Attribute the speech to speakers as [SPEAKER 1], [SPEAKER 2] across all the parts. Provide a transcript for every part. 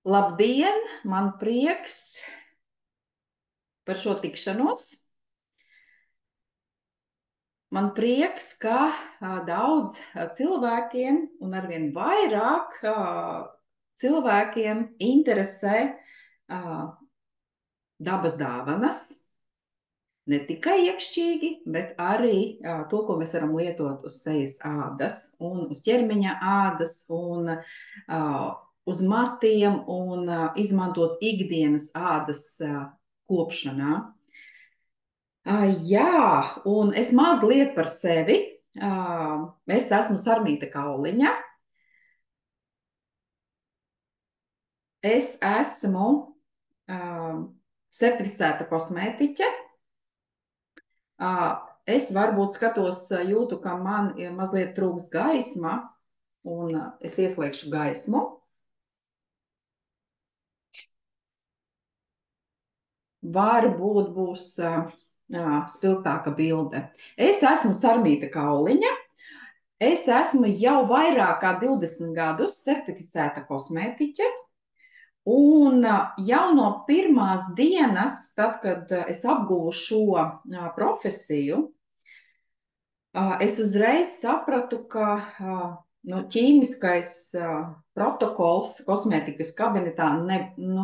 [SPEAKER 1] Labdien! Man prieks par šo tikšanos. Man prieks, ka daudz cilvēkiem un arvien vairāk cilvēkiem interesē dabas dāvanas. Ne tikai iekšķīgi, bet arī to, ko mēs varam lietot uz sejas ādas un uz ķermeņa ādas un uz matiem un izmantot ikdienas ādas kopšanā. Jā, un es mazliet par sevi. Es esmu Sarmīta Kauliņa. Es esmu certificēta kosmētiķe. Es varbūt skatos, jūtu, ka man mazliet trūkst gaisma, un es ieslēgšu gaismu. Varbūt būs spilgtāka bilde. Es esmu Sarmīta Kauliņa. Es esmu jau vairāk kā 20 gadus certificēta kosmētiķe. Un jau no pirmās dienas, tad, kad es apguvu šo profesiju, es uzreiz sapratu, ka ķīmiskais protokols kosmētikas kabinetā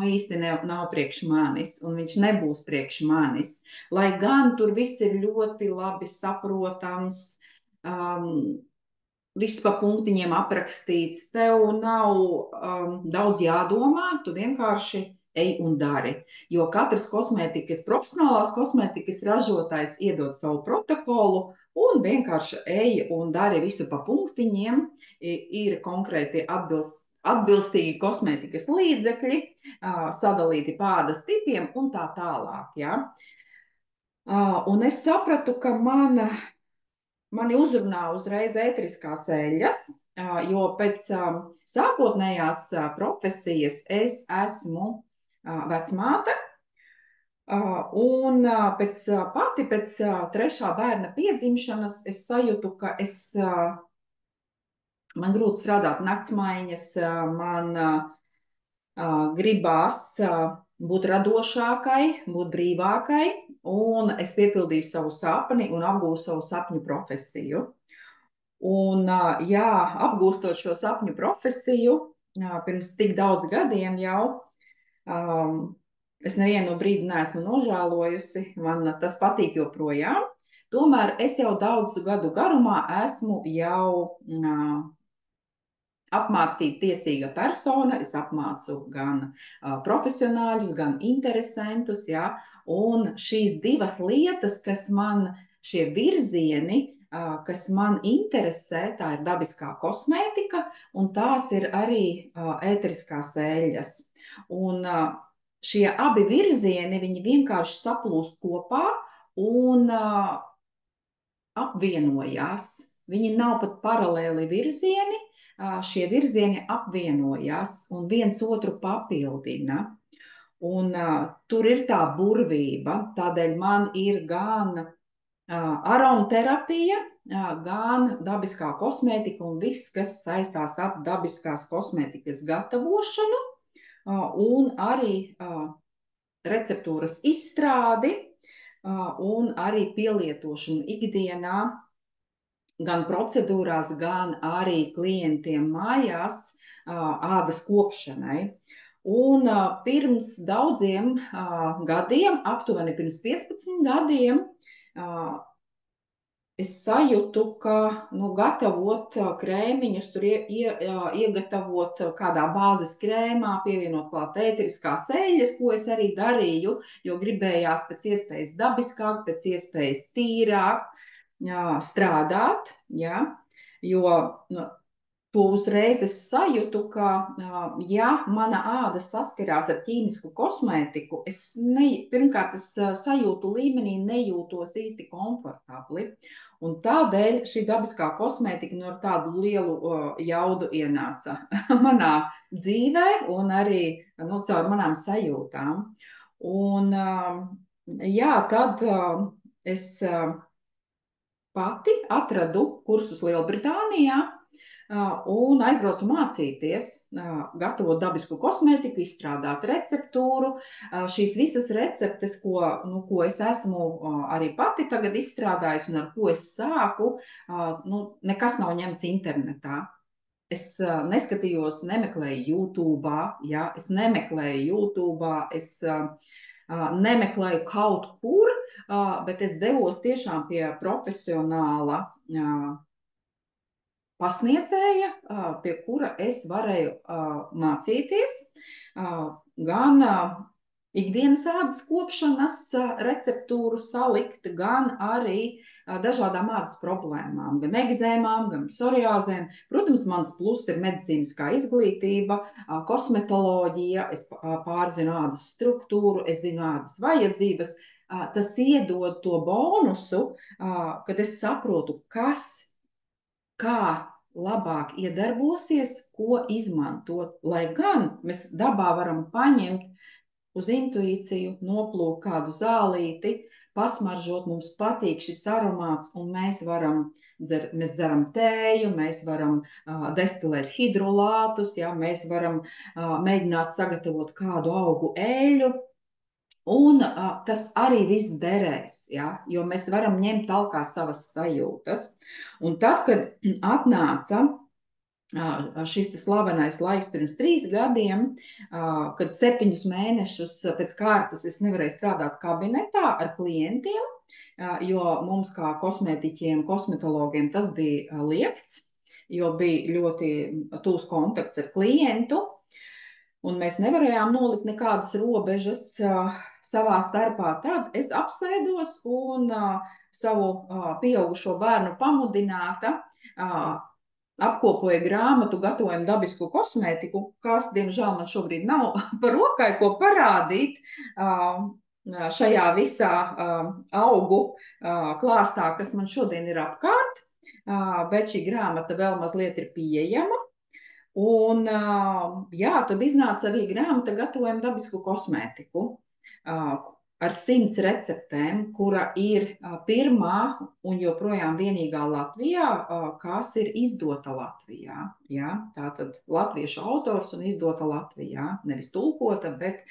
[SPEAKER 1] īsti nav priekš manis, un viņš nebūs priekš manis. Lai gan tur viss ir ļoti labi saprotams, viss pa punktiņiem aprakstīts, tev nav daudz jādomā, tu vienkārši ej un dari. Jo katrs profesionālās kosmētikas ražotājs iedod savu protokolu un vienkārši ej un dari visu pa punktiņiem. Ir konkrēti atbilstīgi kosmētikas līdzekļi, sadalīti pādas tipiem un tā tālāk. Ja? Un es sapratu, ka mani uzrunā uzreiz ēteriskās eļļas, jo pēc sākotnējās profesijas es esmu vecmāte, un pēc trešā bērna piedzimšanas es sajūtu, ka man grūti strādāt naktsmaiņas, man gribās būt radošākai, būt brīvākai, un es piepildīju savu sapni un apgūstu savu sapņu profesiju. Un, jā, apgūstot šo sapņu profesiju, pirms tik daudz gadiem jau, es nevienu brīdi neesmu nožēlojusi, man tas patīk joprojām. Tomēr es jau daudzu gadu garumā esmu jau apmācīta tiesīga persona, es apmācu gan profesionāļus, gan interesantus, ja? Un šīs divas lietas, šie virzieni, kas man interesē, tā ir dabiskā kosmētika, un tās ir arī ēteriskās eļļas. Un šie abi virzieni, viņi vienkārši saplūst kopā un apvienojās. Viņi nav pat paralēli virzieni, šie virzieni apvienojās un viens otru papildina. Un tur ir tā burvība, tādēļ man ir gan aromaterapija, gan dabiskā kosmētika un viss, kas saistās ar dabiskās kosmētikas gatavošanu, un arī receptūras izstrādi, un arī pielietošanu ikdienā, gan procedūrās, gan arī klientiem mājās ādas kopšanai. Un pirms daudziem gadiem, aptuveni pirms 15 gadiem, es sajūtu, ka gatavot krēmiņus, tur iegatavot kādā bāzes krēmā, pievienot klāt ēteriskās eļļas, ko es arī darīju, jo gribējās pēc iespējas dabiskāk, pēc iespējas tīrāk strādāt, ja? Jo to uzreiz es sajūtu, ka ja mana āda saskarās ar ķīmisku kosmētiku, pirmkārt es sajūtu līmenī nejūtos īsti komfortabli. Un tādēļ šī dabiskā kosmētika ar tādu lielu jaudu ienāca manā dzīvē un arī caur manām sajūtām. Un jā, tad es pati atradu kursus Lielbritānijā, un aizbraucu mācīties, gatavot dabisku kosmētiku, izstrādāt receptūru. Šīs visas receptes, ko es esmu arī pati tagad izstrādājusi un ar ko es sāku, nekas nav ņemts internetā. Es neskatījos, nemeklēju YouTube, ja? Es nemeklēju YouTube, es nemeklēju kaut kur, bet es devos tiešām pie profesionāla pasniedzēja, pie kura es varēju mācīties gan ikdienas ādas kopšanas receptūru salikt, gan arī dažādām ādas problēmām, gan egzēmām, gan psoriāzēm. Protams, mans pluss ir medicīniskā izglītība, kosmetoloģija, es pārzinu ādas struktūru, es zinu ādas vajadzības. Tas iedod to bonusu, kad es saprotu, kā labāk iedarbosies, ko izmantot. Lai gan mēs dabā varam paņemt uz intuīciju, noplūkt kādu zālīti, pasmaržot, mums patīk šis aromāts, un mēs dzeram tēju, mēs varam destilēt hidrolātus, ja, mēs varam mēģināt sagatavot kādu augu eļļu. Un tas arī viss derēs, ja? Jo mēs varam ņemt talkā savas sajūtas. Un tad, kad atnāca šis slavenais laiks pirms 3 gadiem, kad 7 mēnešus pēc kārtas es nevarēju strādāt kabinetā ar klientiem, jo mums kā kosmētiķiem, kosmetologiem tas bija liegts, jo bija ļoti tūs kontakts ar klientu. Un mēs nevarējām nolikt nekādas robežas savā starpā. Tad es apsēdos un savu pieaugušo bērnu pamudināta apkopoja grāmatu Gatavojam dabisku kosmētiku, kas, diemžēl, man šobrīd nav par rokai, ko parādīt šajā visā augu klāstā, kas man šodien ir apkārt, bet šī grāmata vēl mazliet ir pieejama. Un, jā, tad iznāca arī grāmata Gatavojam dabisku kosmētiku ar 100 receptēm, kura ir pirmā un joprojām vienīgā Latvijā, kas ir izdota Latvijā. Ja? Tātad latviešu autors un izdota Latvijā. Nevis tulkota, bet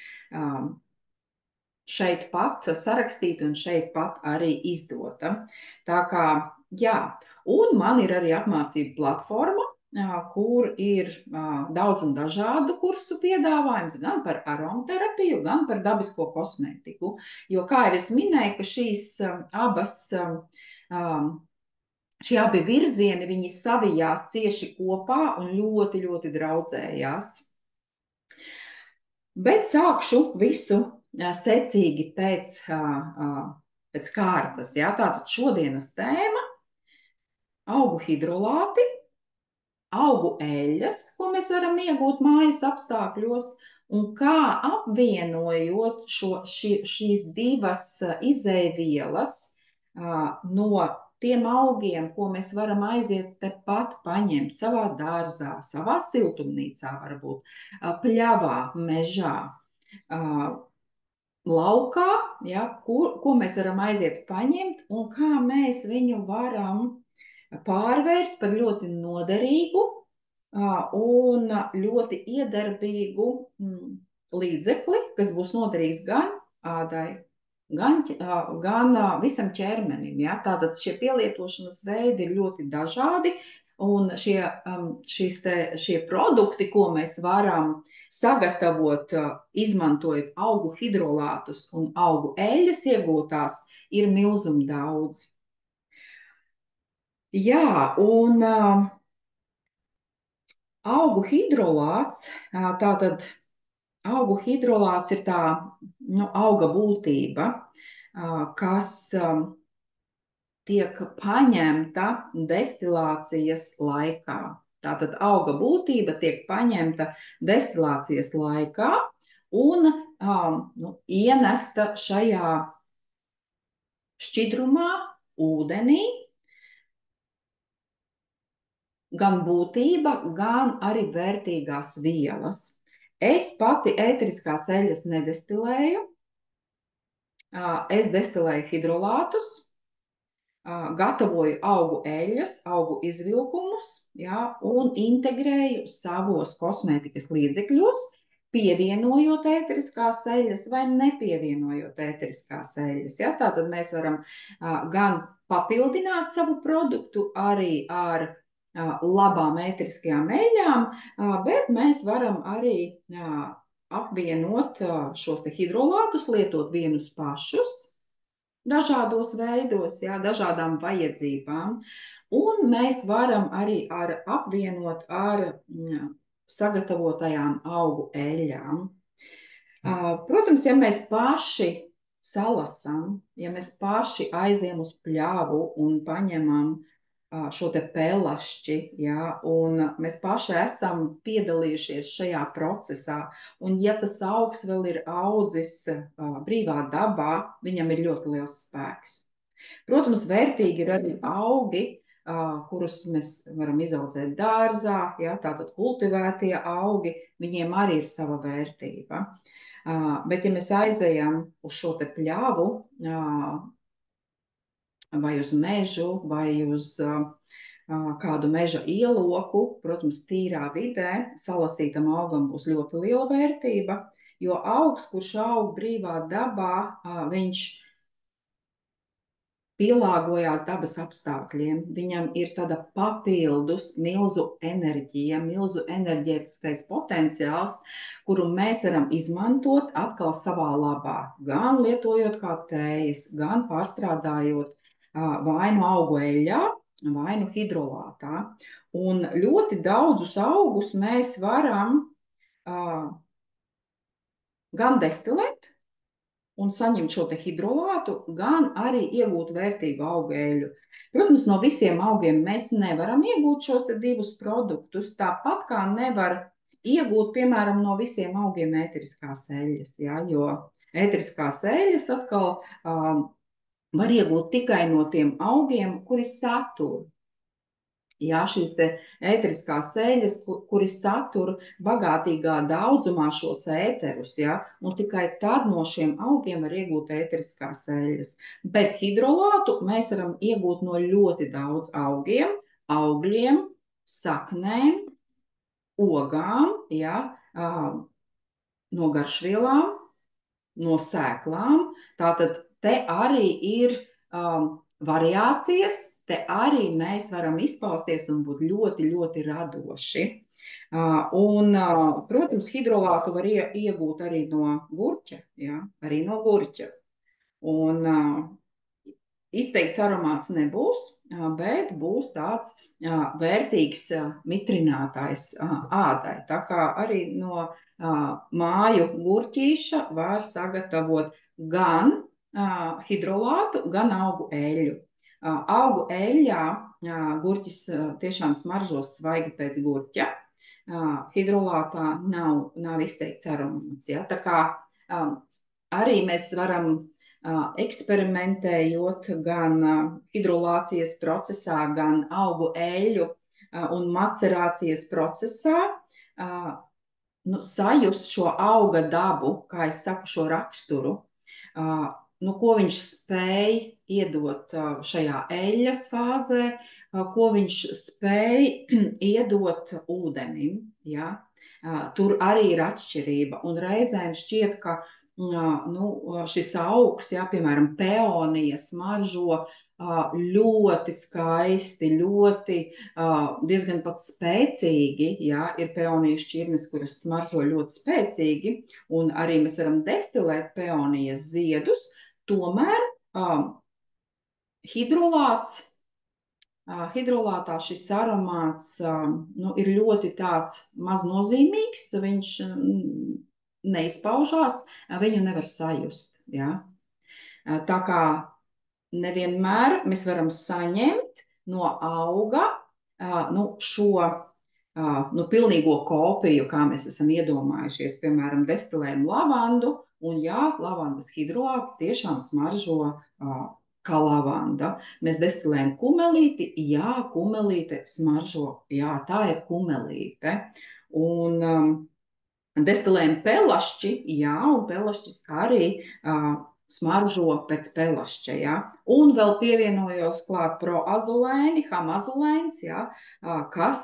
[SPEAKER 1] šeit pat sarakstīta un šeit pat arī izdota. Tā kā, jā, un man ir arī apmācību platforma, kur ir daudz un dažādu kursu piedāvājums, gan par aromaterapiju, gan par dabisko kosmētiku. Jo, kā jau es minēju, ka šie abi virzieni, viņi savijās cieši kopā un ļoti, ļoti draudzējās. Bet sākšu visu secīgi pēc kārtas. Ja? Tātad šodienas tēma – augu hidrolāti, augu eļļas, ko mēs varam iegūt mājas apstākļos, un kā apvienojot šīs divas izeivielas no tiem augiem, ko mēs varam aiziet tepat paņemt savā dārzā, savā siltumnīcā varbūt, pļavā, mežā, laukā, ja, ko mēs varam aiziet paņemt un kā mēs viņu varam pārvērst par ļoti noderīgu un ļoti iedarbīgu līdzekli, kas būs noderīgs gan ādai, gan visam ķermenim. Ja? Tātad šie pielietošanas veidi ir ļoti dažādi, un šie produkti, ko mēs varam sagatavot, izmantojot augu hidrolātus un augu eļļas iegūtās, ir milzum daudz. Jā, un augu hidrolāts, tātad augu hidrolāts ir tā auga būtība, kas tiek paņemta destilācijas laikā. Tātad auga būtība tiek paņemta destilācijas laikā un ienesta šajā šķidrumā, ūdenī, gan būtība, gan arī vērtīgās vielas. Es pati ēteriskās eļļas nedestilēju. Es destilēju hidrolātus, gatavoju augu eļļas, augu izvilkumus, ja, un integrēju savos kosmētikas līdzekļos, pievienojot ēteriskās eļļas vai nepievienojot ēteriskās eļļas. Ja? Tātad mēs varam gan papildināt savu produktu arī ar labām ēteriskajām eļļām, bet mēs varam arī apvienot šos te hidrolātus, lietot vienus pašus dažādos veidos, jā, dažādām vajadzībām. Un mēs varam arī apvienot ar sagatavotajām augu eļļām. Protams, ja mēs paši salasam, ja mēs paši aiziem uz pļavu un paņemam šo te pelašķi, ja, un mēs paši esam piedalījušies šajā procesā, un ja tas augs vēl ir audzis brīvā dabā, viņam ir ļoti liels spēks. Protams, vērtīgi ir arī augi, kurus mēs varam izaudzēt dārzā, ja, tātad kultivētie augi, viņiem arī ir sava vērtība. Bet ja mēs aizejam uz šo te pļavu, vai uz mežu, vai uz kādu meža ieloku, protams, tīrā vidē salasītam augam būs ļoti liela vērtība, jo augs, kurš aug brīvā dabā, viņš pielāgojās dabas apstākļiem. Viņam ir tāda papildus milzu enerģija, milzu enerģētiskais potenciāls, kuru mēs varam izmantot atkal savā labā, gan lietojot kā tējas, gan pārstrādājot vai nu augu eļļā, vai nu hidrolātā. Un ļoti daudzus augus mēs varam gan destilēt un saņemt šo te hidrolātu, gan arī iegūt vērtīgu augu eļļu. Protams, no visiem augiem mēs nevaram iegūt šos te divus produktus, tāpat kā nevar iegūt, piemēram, no visiem augiem ēteriskās eļļas, ja, jo ēteriskās eļļas atkal var iegūt tikai no tiem augiem, kuri satur. Jā, šīs te ēteriskās eļļas, kuri satur bagātīgā daudzumā šos ēterus, ja, un tikai tad no šiem augiem var iegūt ēteriskās eļļas. Bet hidrolātu mēs varam iegūt no ļoti daudz augiem, augļiem, saknēm, ogām, ja, no garšvielām, no sēklām. Tātad te arī ir variācijas, te arī mēs varam izpausties un būt ļoti, ļoti radoši. Protams, hidrolātu var iegūt arī no gurķa, ja, arī no gurķa. Un izteikts aromāts nebūs, bet būs tāds vērtīgs mitrinātājs ādai. Tā kā arī no māju gurķīša var sagatavot gan hidrolātu, gan augu eļļu. Augu eļļā gurķis tiešām smaržo svaigi pēc gurķa. Hidrolātā nav izteikts aromāts. Ja? Tā kā arī mēs varam eksperimentējot gan hidrolācijas procesā, gan augu eļļu un macerācijas procesā, sajust šo auga dabu, kā es saku, šo raksturu, ko viņš spēj iedot šajā eļļas fāzē, ko viņš spēj iedot ūdenim. Ja? Tur arī ir atšķirība. Un reizēm šķiet, ka šis augs, ja, piemēram, peonija smaržo ļoti skaisti, ļoti diezgan pat spēcīgi. Ja, ir peonijas šķirnes, kuras smaržo ļoti spēcīgi, un arī mēs varam destilēt peonijas ziedus. Tomēr hidrolātā šis aromāts ir ļoti tāds maznozīmīgs, viņš neizpaužās, viņu nevar sajust. Ja? Tā kā nevienmēr mēs varam saņemt no auga šo pilnīgo kopiju, kā mēs esam iedomājušies, piemēram, destilējam lavandu, un jā, lavandas hidrolāts tiešām smaržo kā lavanda. Mēs destilējam kumelīti, jā, kumelīte smaržo, jā, tā ir kumelīte. Un destilējam pelašķi, jā, un pelašķis arī smaržo pēc pelašķa, ja? Un vēl pievienojos klāt proazulēni, hamazulēns, ja? Kas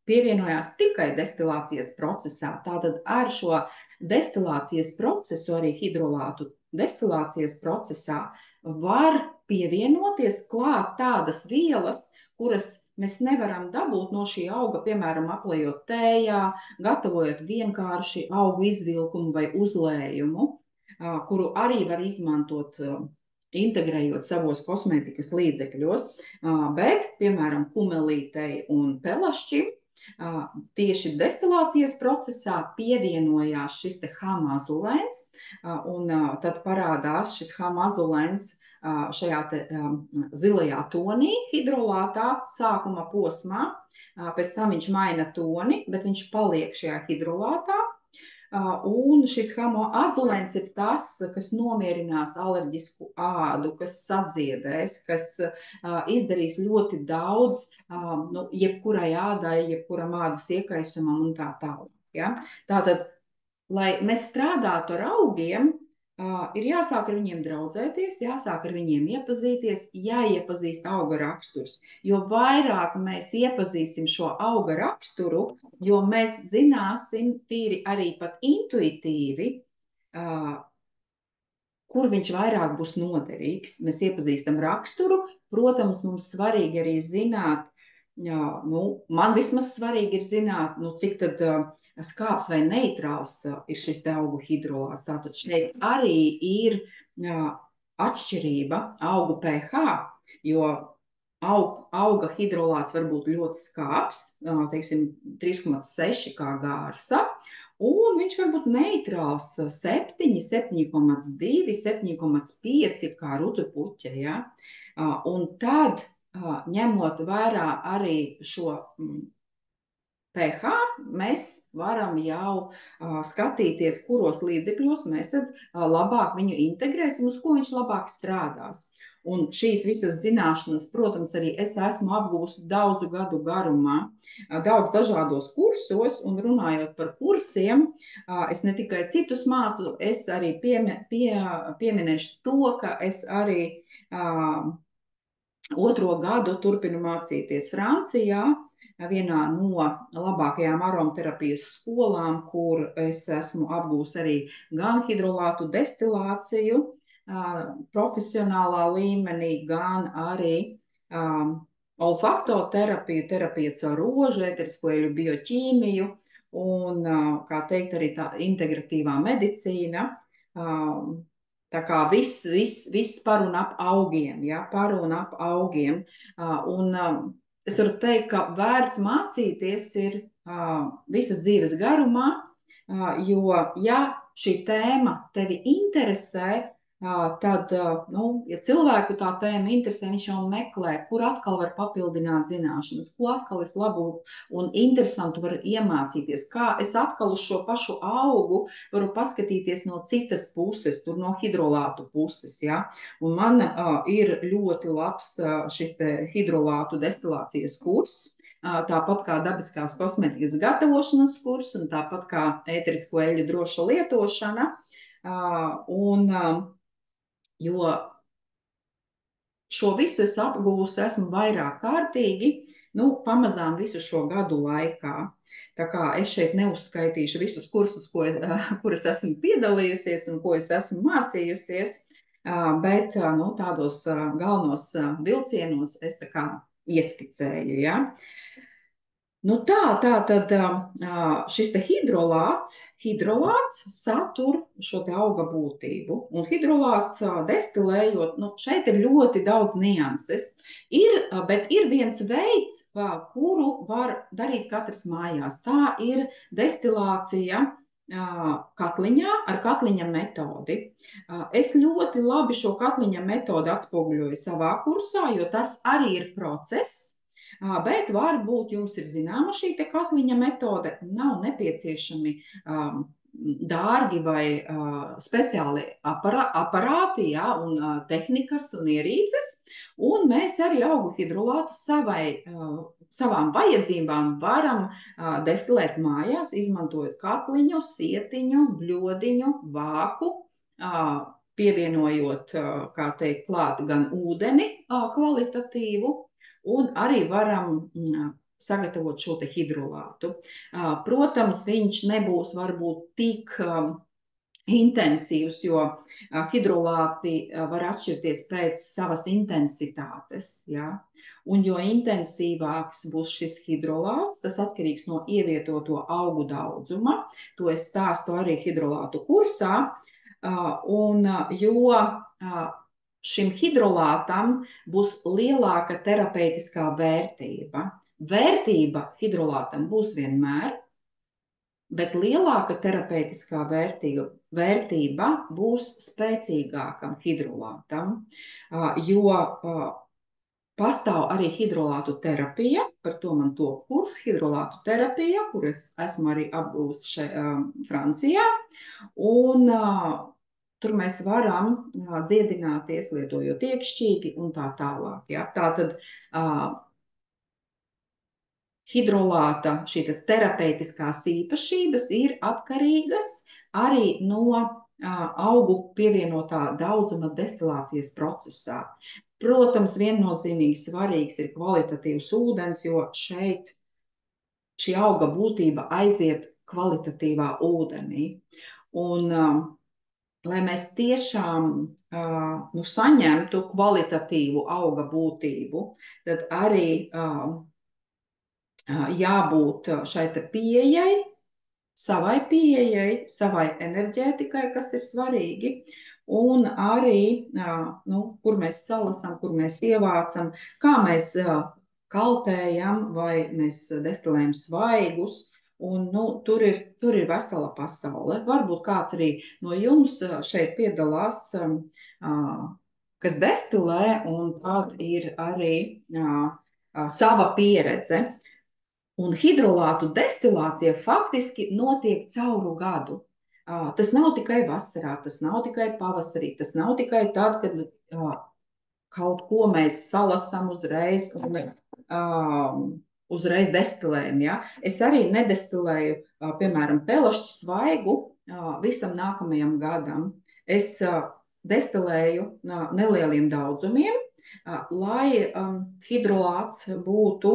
[SPEAKER 1] pievienojās tikai destilācijas procesā. Tātad ar šo destilācijas procesu, arī hidrolātu destilācijas procesā, var pievienoties klāt tādas vielas, kuras mēs nevaram dabūt no šī auga, piemēram, aplejot tējā, gatavojot vienkārši augu izvilkumu vai uzlējumu, kuru arī var izmantot, integrējot savos kosmētikas līdzekļos, bet, piemēram, kumelītei un pelašķim, tieši destilācijas procesā pievienojās šis te hamazulēns, un tad parādās šis hamazulēns šajā te zilajā tonī, hidrolātā sākuma posmā, pēc tam viņš maina toni, bet viņš paliek šajā hidrolātā. Un šis hamazulēns ir tas, kas nomierinās alerģisku ādu, kas sadziedēs, kas izdarīs ļoti daudz, jebkurai ādai, jebkuram ādas iekaisumam un tā tālāk. Ja? Tātad, lai mēs strādātu ar augiem, ir jāsāk ar viņiem draudzēties, jāsāk ar viņiem iepazīties, jāiepazīst auga raksturs. Jo vairāk mēs iepazīsim šo auga raksturu, jo mēs zināsim tīri arī pat intuitīvi, kur viņš vairāk būs noderīgs. Mēs iepazīstam raksturu, protams, mums svarīgi arī zināt, man vismaz svarīgi ir zināt, cik tad skāps vai neitrāls ir šis te augu hidrolāts. Tātad šeit arī ir atšķirība augu pH, jo auga hidrolāts var būt ļoti skāps, teiksim, 3,6 kā gārsa, un viņš var būt neitrāls 7, 7,2, 7,5 kā rudzupuķe. Ja? Un tad, ņemot vērā arī šo pH, mēs varam jau skatīties, kuros līdzekļos mēs tad labāk viņu integrēsim, uz ko viņš labāk strādās. Un šīs visas zināšanas, protams, arī es esmu apgūsi daudzu gadu garumā, daudz dažādos kursos, un runājot par kursiem, es ne tikai citus mācu, es arī pieminēšu to, ka es arī 2. gadu turpinu mācīties Francijā, vienā no labākajām aromaterapijas skolām, kur es esmu apgūs arī gan hidrolātu destilāciju profesionālā līmenī, gan arī olfaktoterapiju, terapiju caur rožu, eterisko eļu bioķīmiju un, kā teikt, arī tā integratīvā medicīna. Tā kā viss par un ap augiem, ja, par un ap augiem. Es varu teikt, ka vērts mācīties ir visas dzīves garumā, jo, ja šī tēma tevi interesē, tad, ja cilvēku tā tēma interesē, viņš jau meklē, kur atkal var papildināt zināšanas, ko atkal es labu un interesantu varu iemācīties, kā es atkal uz šo pašu augu varu paskatīties no citas puses, tur no hidrolātu puses, ja. Un man ir ļoti labs šis te hidrolātu destilācijas kurs, tāpat kā dabiskās kosmētikas gatavošanas kurs un tāpat kā ēterisko eļļu droša lietošana. Jo šo visu es apgūstu, esmu vairāk kārtīgi, pamazām visu šo gadu laikā. Tā kā es šeit neuzskaitīšu visus kursus, kuras esmu piedalījusies un ko es esmu mācījusies, bet tādos galvenos vilcienos es tā kā ieskicēju, ja. Tātad šis te hidrolāts satur šo te auga būtību, un hidrolāts destilējot, šeit ir ļoti daudz nianses, bet ir viens veids, kuru var darīt katrs mājās. Tā ir destilācija katliņā ar katliņa metodi. Es ļoti labi šo katliņa metodi atspoguļoju savā kursā, jo tas arī ir process. Bet varbūt jums ir zināma šī te katliņa metode, nav nepieciešami dārgi vai speciāli aparāti, ja, un tehnikas un ierīces, un mēs arī augu hidrolātu savām vajadzībām varam destilēt mājās, izmantojot katliņu, sietiņu, bļodiņu, vāku, pievienojot, kā teikt, klāt gan ūdeni kvalitatīvu, un arī varam sagatavot šo te hidrolātu. Protams, viņš nebūs varbūt tik intensīvs, jo hidrolāti var atšķirties pēc savas intensitātes, ja? Un jo intensīvāks būs šis hidrolāts, tas atkarīgs no ievietoto augu daudzuma. To es stāstu arī hidrolātu kursā. Un jo šim hidrolātam būs lielāka terapeitiskā vērtība. Vērtība hidrolātam būs vienmēr, bet lielāka terapeitiskā vērtība būs spēcīgākam hidrolātam, jo pastāv arī hidrolātu terapija, par to man top kurs hidrolātu terapija, kur es esmu arī apgūst Francijā, un tur mēs varam dziedināties, lietojot iekšķīgi un tā tālāk. Ja? Tātad hidrolāta šī terapeitiskās īpašības ir atkarīgas arī no augu pievienotā daudzuma destilācijas procesā. Protams, viennozīmīgi svarīgs ir kvalitatīvs ūdens, jo šeit šī auga būtība aiziet kvalitatīvā ūdenī. Un, lai mēs tiešām saņemtu kvalitatīvu auga būtību, tad arī jābūt šai pieejai, savai enerģētikai, kas ir svarīgi, un arī, kur mēs salasam, kur mēs ievācam, kā mēs kaltējam vai mēs destilējam svaigus, un tur ir vesela pasaule. Varbūt kāds arī no jums šeit piedalās, kas destilē, un tāda ir arī sava pieredze. Un hidrolātu destilācija faktiski notiek cauru gadu. Tas nav tikai vasarā, tas nav tikai pavasarī, tas nav tikai tad, kad kaut ko mēs salasam uzreiz un uzreiz destilējam. Ja? Es arī nedestilēju, piemēram, pelašķu svaigu visam nākamajam gadam. Es destilēju nelieliem daudzumiem, lai hidrolāts būtu,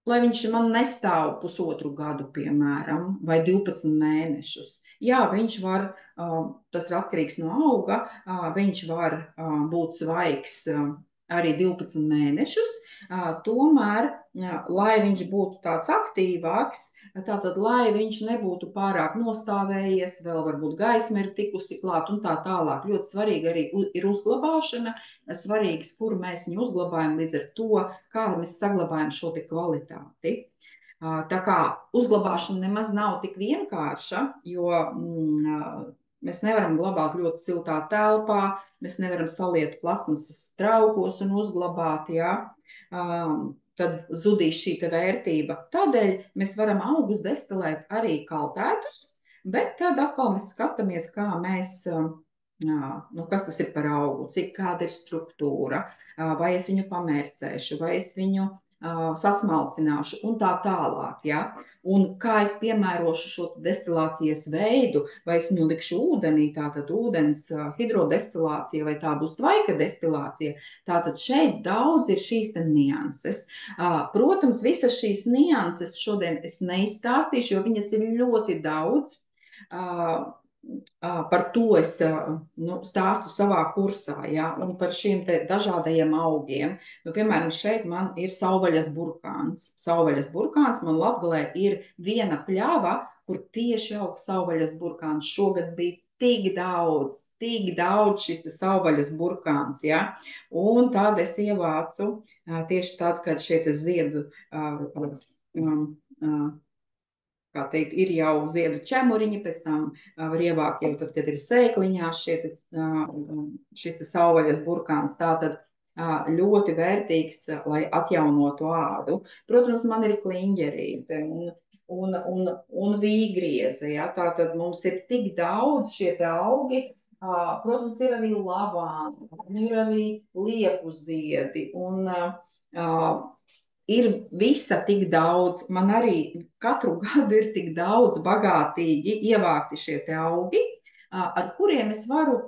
[SPEAKER 1] lai viņš man nestāv pusotru gadu, piemēram, vai 12 mēnešus. Jā, viņš var, tas ir atkarīgs no auga, viņš var būt svaigs arī 12 mēnešus, tomēr, lai viņš būtu tāds aktīvāks, tātad, lai viņš nebūtu pārāk nostāvējies, vēl varbūt gaisma ir tikusi klāt un tā tālāk. Ļoti svarīgi arī ir uzglabāšana, svarīgs, kur mēs viņu uzglabājam, līdz ar to, kā mēs saglabājam šo te kvalitāti. Tā kā uzglabāšana nemaz nav tik vienkārša, jo mēs nevaram glabāt ļoti siltā telpā, mēs nevaram saliet plasmasas traukos un uzglabāt, ja? Tad zudīs šī vērtība. Tādēļ mēs varam augus destilēt arī kaltētus, bet tad atkal mēs skatāmies, kā mēs, kas tas ir par augu, kāda ir struktūra, vai es viņu pamērcēšu, vai es viņu sasmalcināšu un tā tālāk. Ja? Un kā es piemērošu šo destilācijas veidu, vai es viņu likšu ūdenī, tātad ūdens hidrodestilācija, vai tā būs tvaika destilācija. Tātad šeit daudz ir šīs nianses. Protams, visas šīs nianses šodien es neizstāstīšu, jo viņas ir ļoti daudz. Par to es stāstu savā kursā, ja, un par šiem dažādajiem augiem. Piemēram, šeit man ir sauvaļas burkāns. Sauvaļas burkāns man Latgalē ir viena pļava, kur tieši aug sauvaļas burkāns. Šogad bija tik daudz šis sauvaļas burkāns, ja, un tad es ievācu tieši tad, kad šie ziedu kā teikt, ir jau ziedu ķemuriņi, pēc tam var ievākt jau tad, kad ir sēkliņās šie sauvaļas burkāns. Tātad ļoti vērtīgs, lai atjaunotu ādu. Protams, man ir kliņģerīte un vīgrieze. Ja? Tātad mums ir tik daudz šie augi. Protams, ir arī lavāni, ir arī liepu ziedi un ir visa tik daudz. Man arī katru gadu ir tik daudz bagātīgi ievākti šie te augi, ar kuriem es varu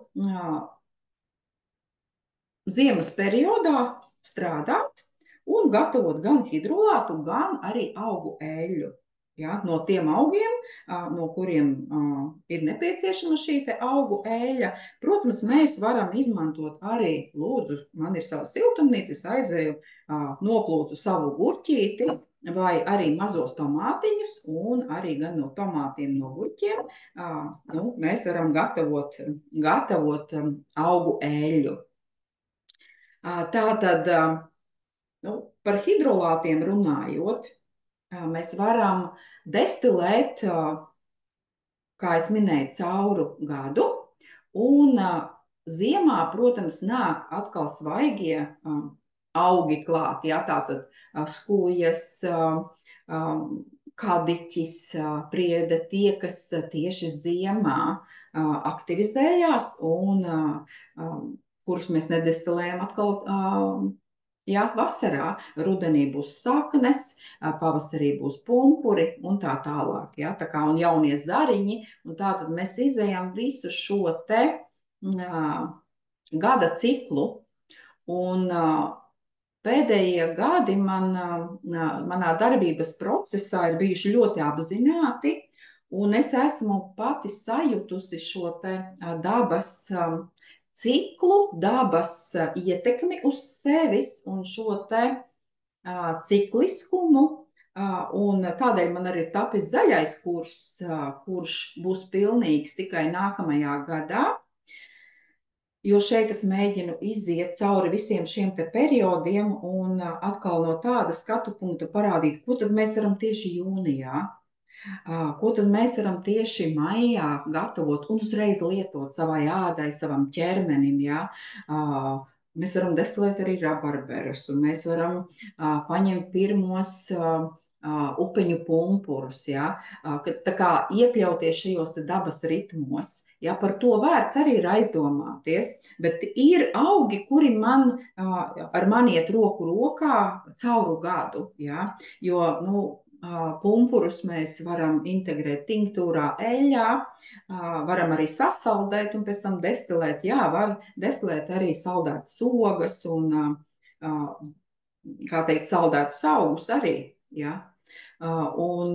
[SPEAKER 1] ziemas periodā strādāt un gatavot gan hidrolātu, gan arī augu eļļu. Ja, no tiem augiem, no kuriem ir nepieciešama šī te augu eļļa, protams, mēs varam izmantot arī, lūdzu, man ir sava siltumnīca, es aizēju, noplūcu savu gurķīti vai arī mazos tomātiņus, un arī gan no tomātiem, no gurķiem, nu, mēs varam gatavot augu eļļu. Tātad, nu, par hidrolātiem runājot, mēs varam destilēt, kā es minēju, cauru gadu, un ziemā, protams, nāk atkal svaigie augi klāt, ja, tātad skujas, kadiķis, priede, tie, kas tieši ziemā aktivizējās un kurus mēs nedestilējam atkal jā, vasarā. Rudenī būs saknes, pavasarī būs pumpuri un tā tālāk. Ja? Tā kā un jaunie zariņi, un tā tad mēs izējam visu šo te gada ciklu. Un pēdējie gadi manā darbības procesā ir bijuši ļoti apzināti, un es esmu pati sajutusi šo te dabas ciklu, dabas ietekmi uz sevis un šo te cikliskumu, un tādēļ man arī ir tapis zaļais kurs, kurš būs pilnīgs tikai nākamajā gadā, jo šeit es mēģinu iziet cauri visiem šiem te periodiem un atkal no tāda skatu punkta parādīt, ko tad mēs varam tieši jūnijā. Ko tad mēs varam tieši maijā gatavot un uzreiz lietot savai ādai, savam ķermenim, ja? Mēs varam destilēt arī rabarberus, un mēs varam paņemt pirmos upeņu pumpurus, ja? Tā kā iekļauties šajos te dabas ritmos, ja? Par to vērts arī ir aizdomāties, bet ir augi, kuri ar mani iet roku rokā cauru gadu, ja? Jo, nu, pumpurus mēs varam integrēt tinktūrā, eļļā, varam arī sasaldēt un pēc tam destilēt. Jā, var destilēt arī saldētas ogas un, kā teikt, saldētus augus arī. Ja? Un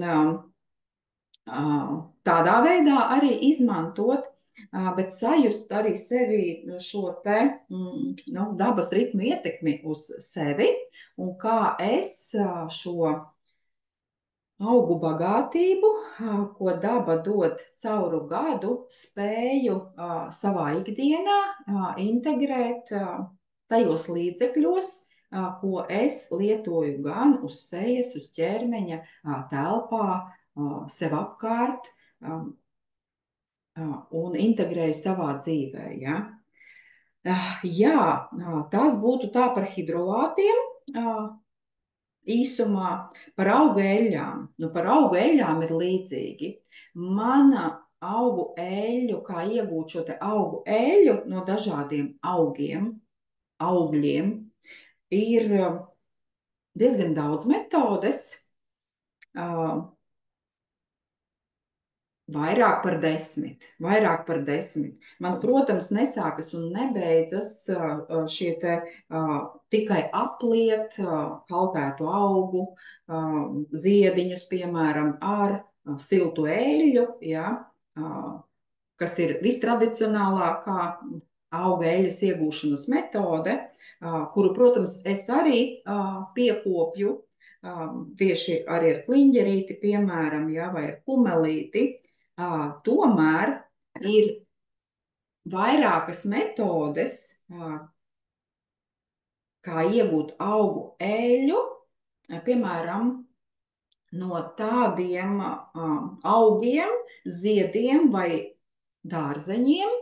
[SPEAKER 1] tādā veidā arī izmantot, bet sajust arī sevi šo te nu, dabas ritmu ietekmi uz sevi un kā es šo augu bagātību, ko daba dod cauru gadu, spēju savā ikdienā integrēt tajos līdzekļos, ko es lietoju gan uz sejas, uz ķermeņa, telpā, sev apkārt un integrēju savā dzīvē. Ja? Jā, tas būtu tā par hidrolātiem. Īsumā par augu eļļām. Nu, par augu eļļām ir līdzīgi. Mana augu eļļu, kā iegūt šo te augu eļļu no dažādiem augļiem, ir diezgan daudz metodes. Vairāk par 10. Man, protams, nesākas un nebeidzas šie te tikai apliet kaltētu augu ziediņus, piemēram, ar siltu eļļu, ja, kas ir vistradicionālākā auga eļļas iegūšanas metode, kuru, protams, es arī piekopju tieši arī ar kliņģerīti, piemēram, ja, vai ar kumelīti. Tomēr ir vairākas metodes, kā iegūt augu eļļu, piemēram, no tādiem augiem, ziediem vai dārzeņiem,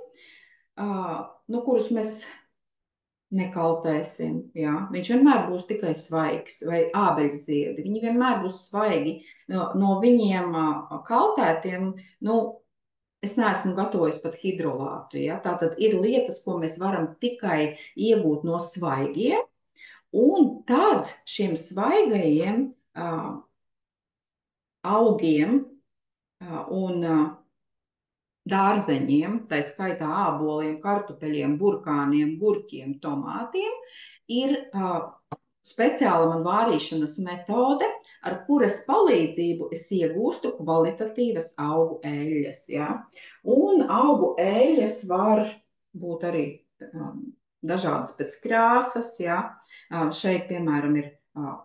[SPEAKER 1] nu, kurus mēs nekaltēsim. Jā. Viņš vienmēr būs tikai svaigs, vai ābeļziedi. Viņi vienmēr būs svaigi. No viņiem kaltētiem, nu, es neesmu gatavojis pat hidrolātu. Ja? Tātad ir lietas, ko mēs varam tikai iegūt no svaigiem, Un tad šiem svaigajiem augiem un dārzeņiem, tā skaitā āboliem, kartupeļiem, burkāniem, gurķiem, tomātiem, ir speciāla man vārīšanas metode, ar kuras palīdzību es iegūstu kvalitatīvas augu eļļas. Ja? Un augu eļļas var būt arī dažādas pēc krāsas. Ja? Šeit, piemēram, ir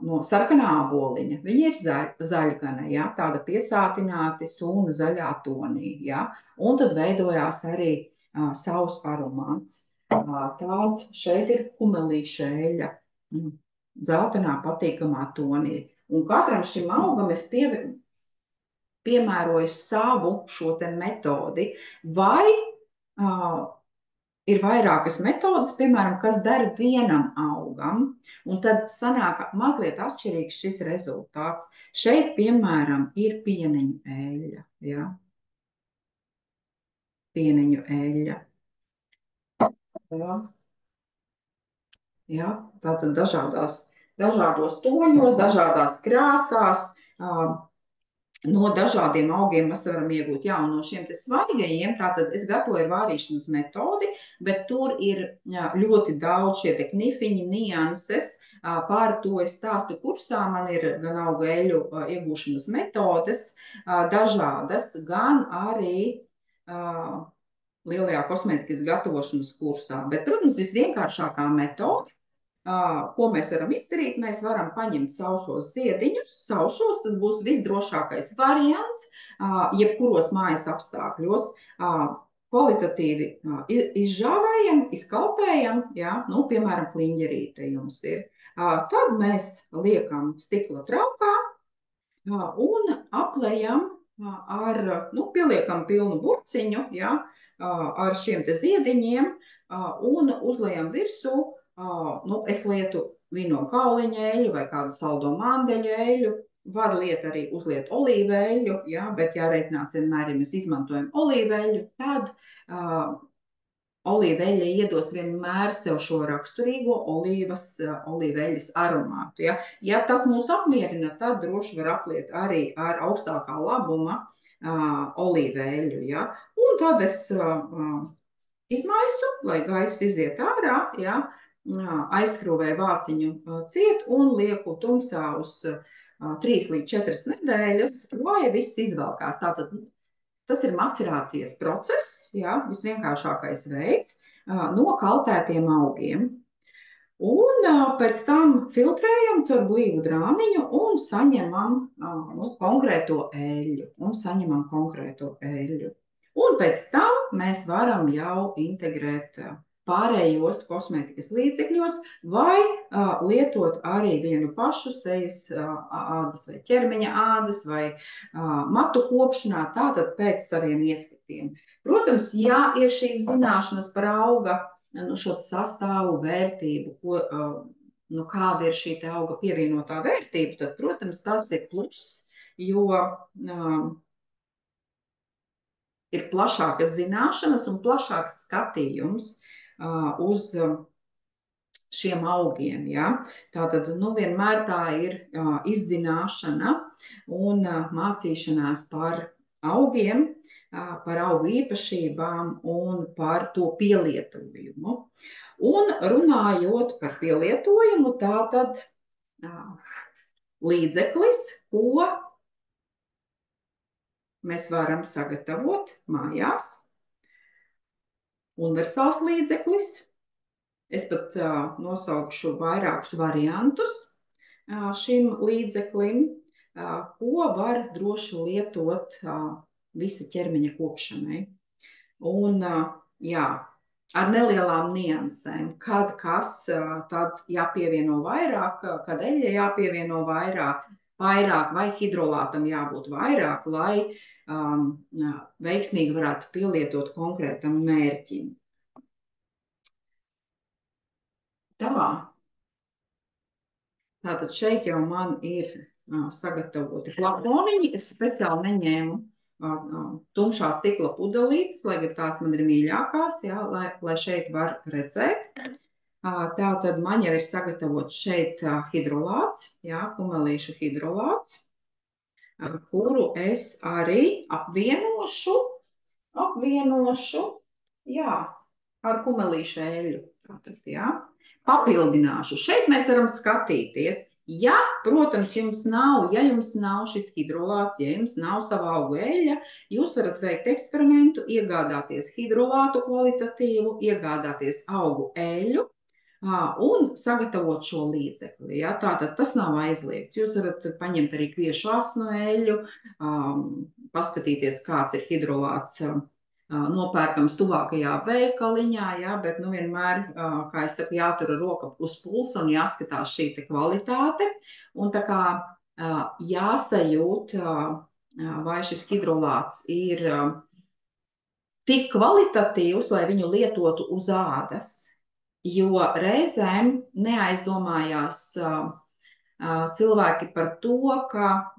[SPEAKER 1] no sarkanā āboliņa. Viņi ir zaļgana, ja? Tāda piesātināti sūnu zaļā tonī. Ja? Un tad veidojās arī savs aromāts. Tād šeit ir kumelīša eļļa, dzeltenā patīkamā tonī. Un katram šim augam es piemēroju savu šo te metodi. Vai ir vairākas metodas, piemēram, kas der vienam augam, un tad sanāk mazliet atšķirīgs šis rezultāts. Šeit, piemēram, ir pieneņu eļļa, ja? Pieneņu eļļa. Ja? Tātad dažādos toņos, dažādās krāsās, no dažādiem augiem mēs varam iegūt. Jā, un no šiem te svaigajiem, tātad es gatavoju vārīšanas metodi, bet tur ir ļoti daudz šie te knifiņi, nianses, par to es stāstu kursā, man ir gan augu eļļu iegūšanas metodes, dažādas, gan arī lielajā kosmētikas gatavošanas kursā. Bet, protams, visvienkāršākā metode, ko mēs varam izdarīt, mēs varam paņemt sausos ziediņus. Sausos tas būs visdrošākais variants, jebkuros mājas apstākļos. Kvalitatīvi izžāvējam, izkaltējam, ja? Nu, piemēram, kliņģerīte jums ir. Tad mēs liekam stikla traukā un aplejam pieliekam pilnu burciņu, ja? Ar šiem te ziediņiem un uzlejam virsū. Es lietu vino kauliņa eļļu vai kādu saldo mandeļu eļļu. Var arī uzliet olīveļļu, ja? Bet jāreikinās vienmēr, ja mēs izmantojam olīveļļu, tad olīveļļa iedos vienmēr sev šo raksturīgo olīveļļas aromātu. Ja? Ja tas mūs apmierina, tad droši var apliet arī ar augstākā labuma olīveļļu. Ja? Un tad es izmaisu, lai gaiss iziet ārā, ja? Aizskrūvēju vāciņu ciet un lieku tumsā uz 3 līdz 4 nedēļas, lai viss izvelkās. Tātad tas ir macerācijas process, ja, visvienkāršākais veids no kaltētiem augiem. Un pēc tam filtrējam caur blīvu drāniņu un saņemam konkrēto eļļu. Un pēc tam mēs varam jau integrēt pārējos kosmētikas līdzekļos vai lietot arī vienu pašu sejas ādas vai ķermeņa ādas vai matu kopšanā, tātad pēc saviem ieskatiem. Protams, ja ir šīs zināšanas par auga šo sastāvu vērtību, kāda ir šī te auga pievienotā vērtība, tad, protams, tas ir pluss, jo ir plašākas zināšanas un plašāks skatījums uz šiem augiem. Ja? Tātad vienmēr tā ir izzināšana un mācīšanās par augiem, par augu īpašībām un par to pielietojumu. Un runājot par pielietojumu, tātad līdzeklis, ko mēs varam sagatavot mājās. Universāls līdzeklis. Es pat nosaukšu vairākus variantus šim līdzeklim, ko var droši lietot visa ķermeņa kopšanai. Un, jā, ar nelielām niansēm, kad kas, tad jāpievieno vairāk, kad eļļa jāpievieno vairāk vai hidrolātam jābūt vairāk, lai veiksmīgi varētu pielietot konkrētam mērķim. Tātad šeit jau man ir sagatavoti flakoniņi. Es speciāli neņēmu tumšā stikla pudelītes, lai tās man ir mīļākās, jā, lai šeit var redzēt. Tātad man jau ir sagatavots šeit hidrolāts, jā, kumelīšu hidrolāts, kuru es arī apvienošu, jā, ar kumelīšu eļļu. Tātad, jā. Papildināšu. Šeit mēs varam skatīties, ja, protams, jums nav šis hidrolāts, ja jums nav sava augu eļļa, jūs varat veikt eksperimentu, iegādāties hidrolātu kvalitatīvu, iegādāties augu eļļu, un sagatavot šo līdzekli. Ja? Tātad tas nav aizliegts. Jūs varat paņemt arī kviešu asnu eļļu, paskatīties, kāds ir hidrolāts nopērkams tuvākajā veikaliņā, ja? Bet nu, vienmēr, kā es saku, jātur roka uz pulsa un jāskatās šī kvalitāte. Un tā kā jāsajūt, vai šis hidrolāts ir tik kvalitatīvs, lai viņu lietotu uz ādas. Jo reizēm neaizdomājās cilvēki par to, ka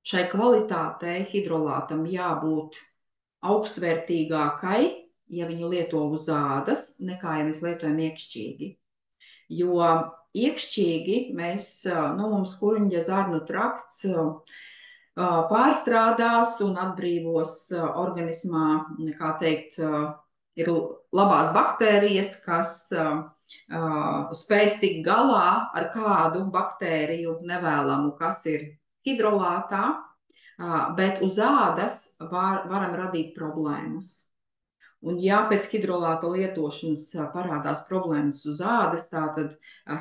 [SPEAKER 1] šai kvalitātei hidrolātam jābūt augstvērtīgākai, ja viņu lieto uz ādas, nekā ja mēs lietojam iekšķīgi. Jo iekšķīgi mums kuruņģa zarnu trakts pārstrādās un atbrīvos organismā, kā teikt, ir labās baktērijas, kas spēj tikt galā ar kādu baktēriju nevēlamu, kas ir hidrolātā, bet uz ādas varam radīt problēmas. Un ja pēc hidrolāta lietošanas parādās problēmas uz ādas, tātad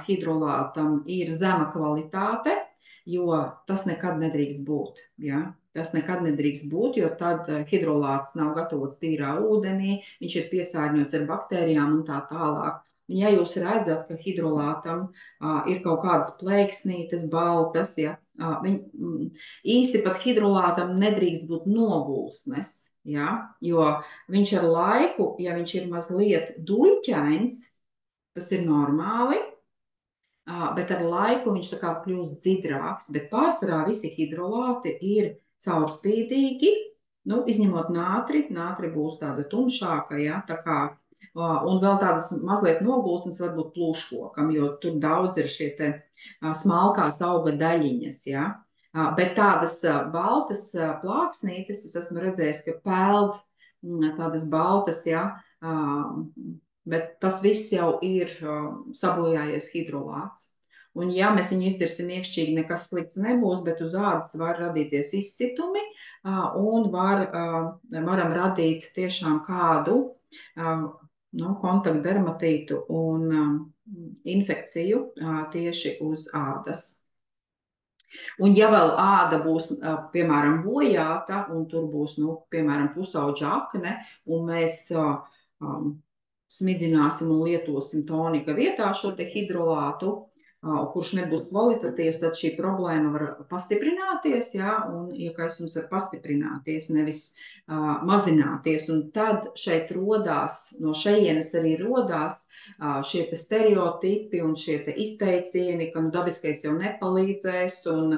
[SPEAKER 1] hidrolātam ir zema kvalitāte, jo tas nekad nedrīkst būt. Ja? Tas nekad nedrīkst būt, jo tad hidrolāts nav gatavots tīrā ūdenī, viņš ir piesārņots ar baktērijām un tā tālāk. Un ja jūs redzat, ka hidrolātam ir kaut kādas plēksnītes, baltas, ja, īsti pat hidrolātam nedrīkst būt nogulsnes, ja, jo viņš ar laiku, ja viņš ir mazliet duļķains, tas ir normāli, bet ar laiku viņš tā kā kļūst dzidrāks, bet pārsvarā visi hidrolāti ir caurspīdīgi, nu, izņemot nātri būs tāda tumšāka, ja, tā kā, un vēl tādas mazliet nogulsnes varbūt plūškokam, jo tur daudz ir šie te smalkās auga daļiņas, ja, bet tādas baltas plāksnītes, es esmu redzējis, ka peld tādas baltas, ja, bet tas viss jau ir sabojājies hidrolāts. Un ja mēs viņu izdzersim iekšķīgi, nekas slikts nebūs, bet uz ādas var radīties izsitumi un varam radīt tiešām kādu kontaktdermatītu un infekciju tieši uz ādas. Un ja vēl āda būs, piemēram, bojāta, un tur būs, piemēram, pusauģa akne, un mēs smidzināsim un lietosim tonika vietā šo te hidrolātu, kurš nebūs kvalitatīvs, tad šī problēma var pastiprināties, ja, un iekaisums var pastiprināties, nevis mazināties. Un tad šeit no šejienes arī rodās šie te stereotipi un šie te izteicieni, ka dabiskais jau nepalīdzēs un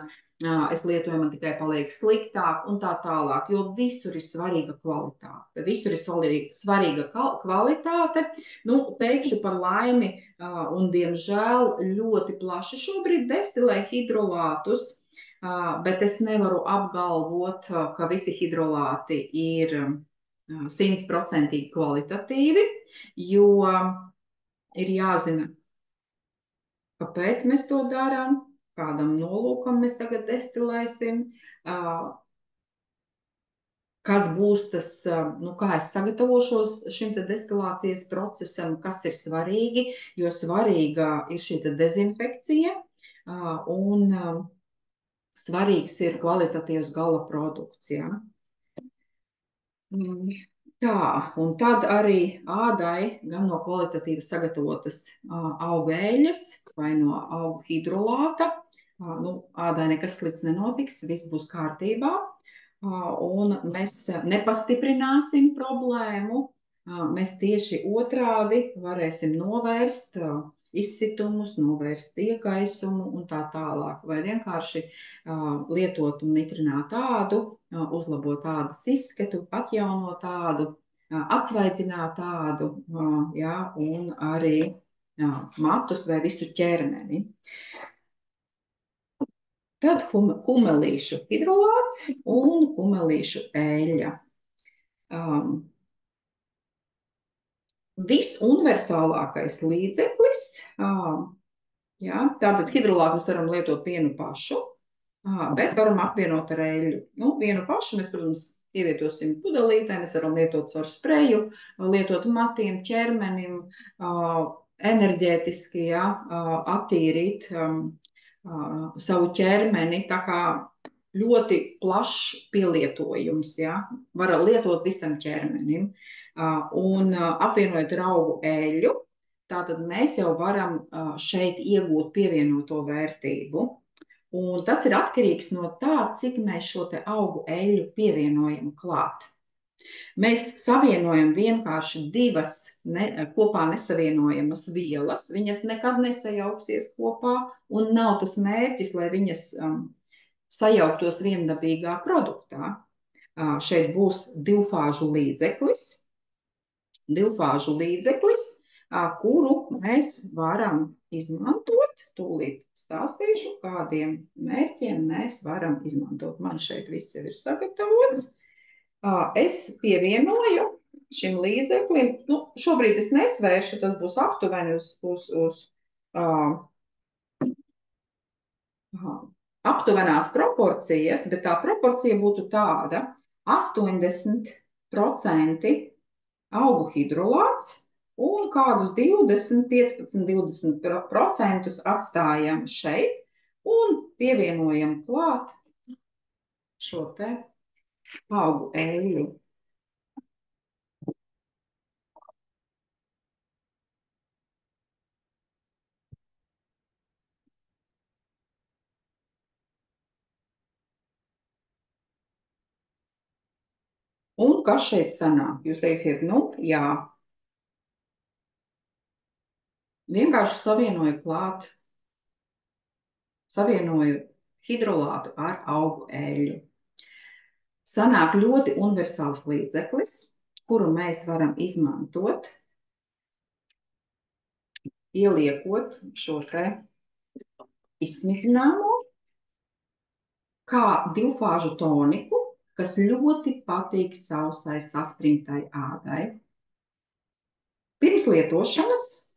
[SPEAKER 1] es lietoju, man tikai paliek sliktāk un tā tālāk, jo visur ir svarīga kvalitāte. Visur ir svarīga kvalitāte. Teikšu par laimi, un diemžēl ļoti plaši šobrīd destilē hidrolātus, bet es nevaru apgalvot, ka visi hidrolāti ir 100% kvalitatīvi, jo ir jāzina, kāpēc mēs to darām, kādam nolūkam mēs tagad destilēsim, kas būs tas, kā es sagatavošos šim te destilācijas procesam, kas ir svarīgi, jo svarīga ir šī te dezinfekcija un svarīgs ir kvalitatīvs gala produkts, ja. Tā, un tad arī ādai gan no kvalitatīvi sagatavotas auga eļļas vai no auga hidrolāta, ādai nekas slikts nenotiks, viss būs kārtībā, un mēs nepastiprināsim problēmu, mēs tieši otrādi varēsim novērst izsitumus, novērst iekaisumu un tā tālāk, vai vienkārši lietot un mitrināt ādu, uzlabot ādas izskatu, atjaunot ādu, atsvaidzināt ādu, jā, un arī matus vai visu ķermeni. Tad kumelīšu hidrolāts un kumelīšu eļļa. Visuniversālākais līdzeklis, jā, tātad hidrolātu mēs varam lietot vienu pašu, bet varam apvienot ar eļļu. Nu, vienu pašu mēs, protams, ievietosim pudelītē, mēs varam lietot caur spreju, lietot matiem, ķermenim, enerģētiski, jā, attīrīt savu ķermeni, tā kā ļoti plašs pielietojums, ja? Var lietot visam ķermenim. Un apvienojot ar augu eļļu, tātad mēs jau varam šeit iegūt pievienoto vērtību. Un tas ir atkarīgs no tā, cik mēs šo te augu eļļu pievienojam klāt. Mēs savienojam vienkārši divas kopā nesavienojamas vielas. Viņas nekad nesajauksies kopā, un nav tas mērķis, lai viņas sajauktos viendabīgā produktā. Šeit būs divfāžu līdzeklis, kuru mēs varam izmantot. Tūlīt stāstīšu, kādiem mērķiem mēs varam izmantot. Man šeit viss jau ir sagatavots. Es pievienoju šim līdzeklim, nu, šobrīd es nesvēršu, tas būs aptuveni uz aptuvenās proporcijas, bet tā proporcija būtu tāda: 80% augu hidrolāts un kādus 15–20% atstājam šeit un pievienojam klāt šo te augu eļļu. Un kas šeit sanāk? Jūs teiksiet, nu, jā. Vienkārši savienoju hidrolātu ar augu eļļu. Sanāk ļoti universāls līdzeklis, kuru mēs varam izmantot, ieliekot šo te izsmidzināmo, kā divfāžu toniku, kas ļoti patīk sausai saspringtai ādai. Pirms lietošanas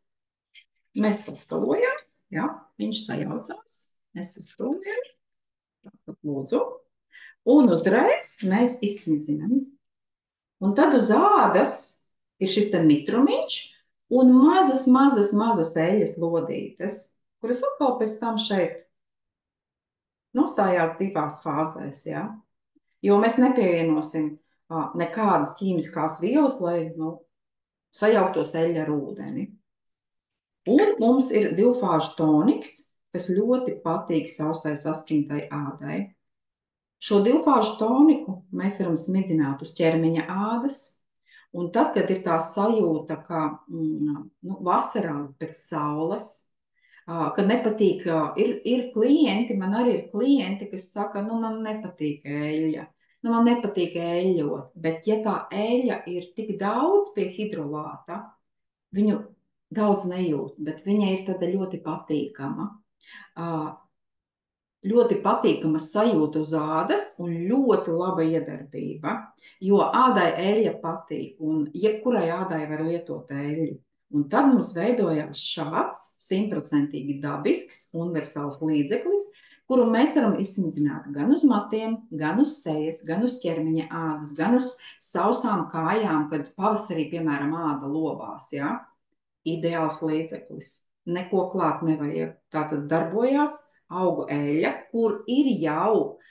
[SPEAKER 1] mēs saskalojam, jā, viņš sajaucās, mēs saskalojam, tātad lūdzu, un uzreiz mēs izsmidzinam. Un tad uz ādas ir šis te mitrumiņš un mazas eļļas lodītes, kuras atkal pēc tam šeit nostājās divās fāzēs, jā. Jo mēs nepievienosim nekādas ķīmiskās vielas, lai, nu, sajauktos eļļa ar ūdeni. Un mums ir divfāžu toniks, kas ļoti patīk sausai saspringtai ādai. Šo divfāžu toniku mēs varam smidzināt uz ķermeņa ādas, un tad, kad ir tā sajūta, ka vasarā pēc saules, kad nepatīk, ir klienti, man arī ir klienti, kas saka, nu man nepatīk eļļa, nu man nepatīk eļļot, bet ja tā eļļa ir tik daudz pie hidrolāta, viņu daudz nejūt, bet viņa ir tāda ļoti patīkama. Ļoti patīkama sajūta uz ādas un ļoti laba iedarbība, jo ādai eļļa patīk un jebkurai ādai var lietot eļļu. Un tad mums veidojās šāds 100% dabisks, universāls līdzeklis, kuru mēs varam izsmidzināt gan uz matiem, gan uz sejas, gan uz ķermeņa ādas, gan uz sausām kājām, kad pavasarī, piemēram, āda lobās, ja? Ideāls līdzeklis. Neko klāt nevajag. Tātad darbojās augu eļļa, kur ir jau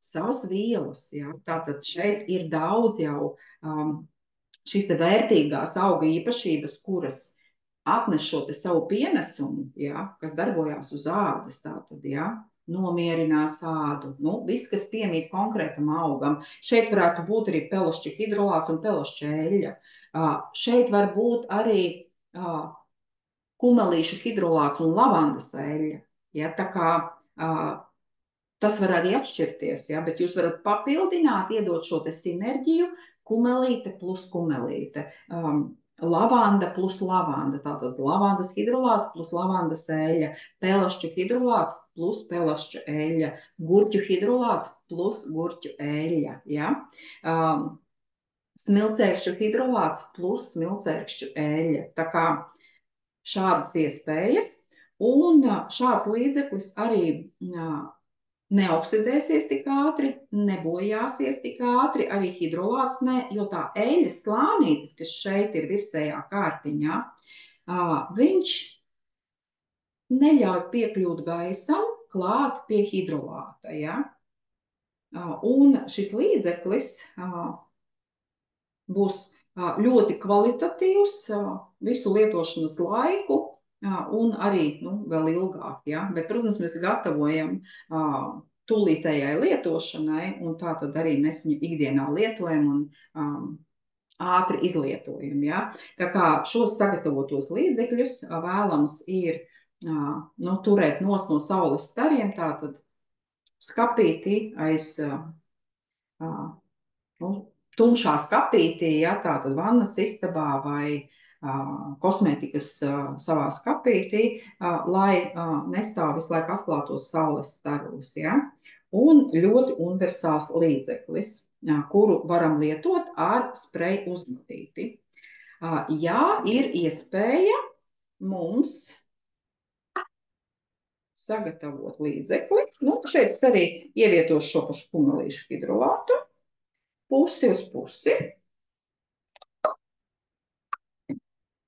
[SPEAKER 1] savas vielas. Ja? Tātad šeit ir daudz jau šīs te vērtīgās auga īpašības, kuras atnes šo te savu pienesumu, ja? Kas darbojās uz ādas, tātad, ja? Nomierinās ādu. Nu, viss, kas piemīt konkrētam augam. Šeit varētu būt arī pelašķa hidrolāts un pelašķa eļļa. Šeit var būt arī kumelīšu hidrolāts un lavandas eļļa. Ja, tā kā tas var arī atšķirties, ja, bet jūs varat papildināt, iedot šo te sinerģiju, kumelīte plus kumelīte. Lavanda plus lavanda, tātad lavandas hidrolāts plus lavandas eļļa, pelašķu hidrolāts plus pelašķu eļļa, gurķu hidrolāts plus gurķu eļļa, ja? Smilcēkšķu hidrolāts plus smilcēkšķu eļļa. Tā kā šādas iespējas, un šāds līdzeklis arī neoksidēsies tik ātri, nebojāsies tik ātri, arī hidrolāts ne, jo tā eļļas slānītis, kas šeit ir virsējā kārtiņā, viņš neļauj piekļūt gaisam klāt pie hidrolāta. Ja? Un šis līdzeklis būs ļoti kvalitatīvs visu lietošanas laiku, un arī vēl ilgāk. Ja? Bet, protams, mēs gatavojam tūlītējai lietošanai, un tā tad arī mēs viņu ikdienā lietojam un ātri izlietojam. Ja? Tā kā šos sagatavotos līdzekļus vēlams ir turēt no saules stariem, tātad skapītī aiz tumšā skapītī, ja, tātad vannas istabā vai kosmētikas savā skapītī, lai nestāv visu laiku atklātos saules staros. Ja? Un ļoti universāls līdzeklis, kuru varam lietot ar spreju uzmatīti. Ja ir iespēja mums sagatavot līdzekli, šeit es arī ievietošu šo pašu kumelīšu hidrolātu, pusi uz pusi.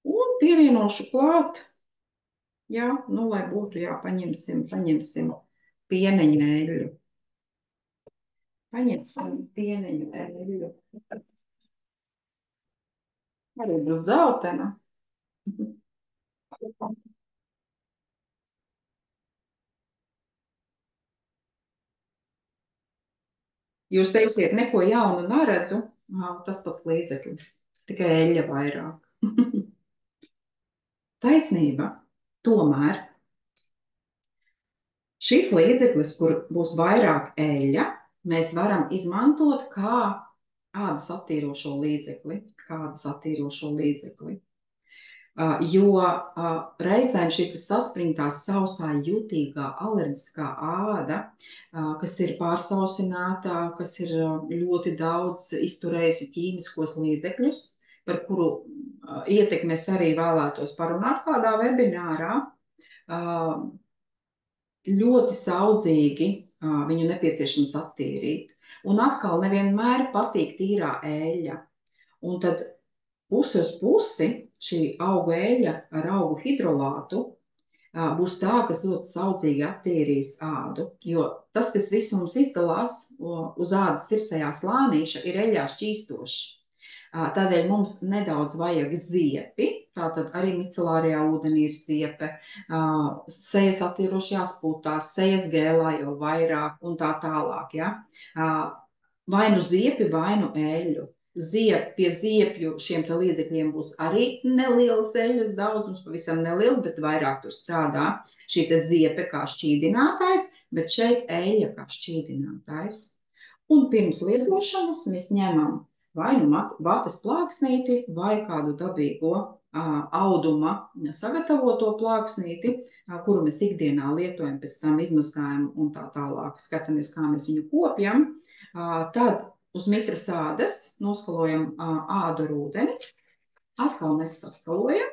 [SPEAKER 1] Un pievienošu klāt, lai būtu, paņemsim pieneņu eļļu. Paņemsim pieneņu eļļu. Arī būs dzeltena. Jūs teiksiet, neko jaunu neredzu, tas pats līdzeklis, tikai eļļa vairāk. Taisnība, tomēr šis līdzeklis, kur būs vairāk eļļa, mēs varam izmantot kā ādas attīrošo līdzekli, jo reizēm šīs saspringtās sausā jutīgā alerģiskā āda, kas ir pārsausinātā, kas ir ļoti daudz izturējusi ķīmiskos līdzekļus, par kuru ietekmi es arī vēlētos parunāt kādā webinārā, ļoti saudzīgi viņu nepieciešams attīrīt. Un atkal nevienmēr patīk tīrā eļļa. Un tad pusi uz pusi šī augu eļļa ar augu hidrolātu būs tā, kas ļoti saudzīgi attīrīs ādu. Jo tas, kas viss mums izdalās uz ādas tirsajā slānīša, ir eļļā šķīstošs. Tādēļ mums nedaudz vajag ziepi, tātad arī micelārijā ūdenī ir ziepe, sejas attīrošajās putās, sejas gēlā jau vairāk un tā tālāk. Ja? Vai nu ziepi, vai nu eļļu. Pie ziepju šiem te līdzekļiem būs arī nelielas eļļas daudzums, pavisam neliels, bet vairāk tur strādā šī te ziepe kā šķīdinātājs, bet šeit eļļa kā šķīdinātājs. Un pirms lietošanas mēs ņemam vai nu vatas plāksnīti, vai kādu dabīgo auduma sagatavoto plāksnīti, kuru mēs ikdienā lietojam, pēc tam izmazgājam un tā tālāk skatāmies, kā mēs viņu kopjam. Tad uz mitras ādas noskalojam ādu ar ūdeni, atkal mēs saskalojam,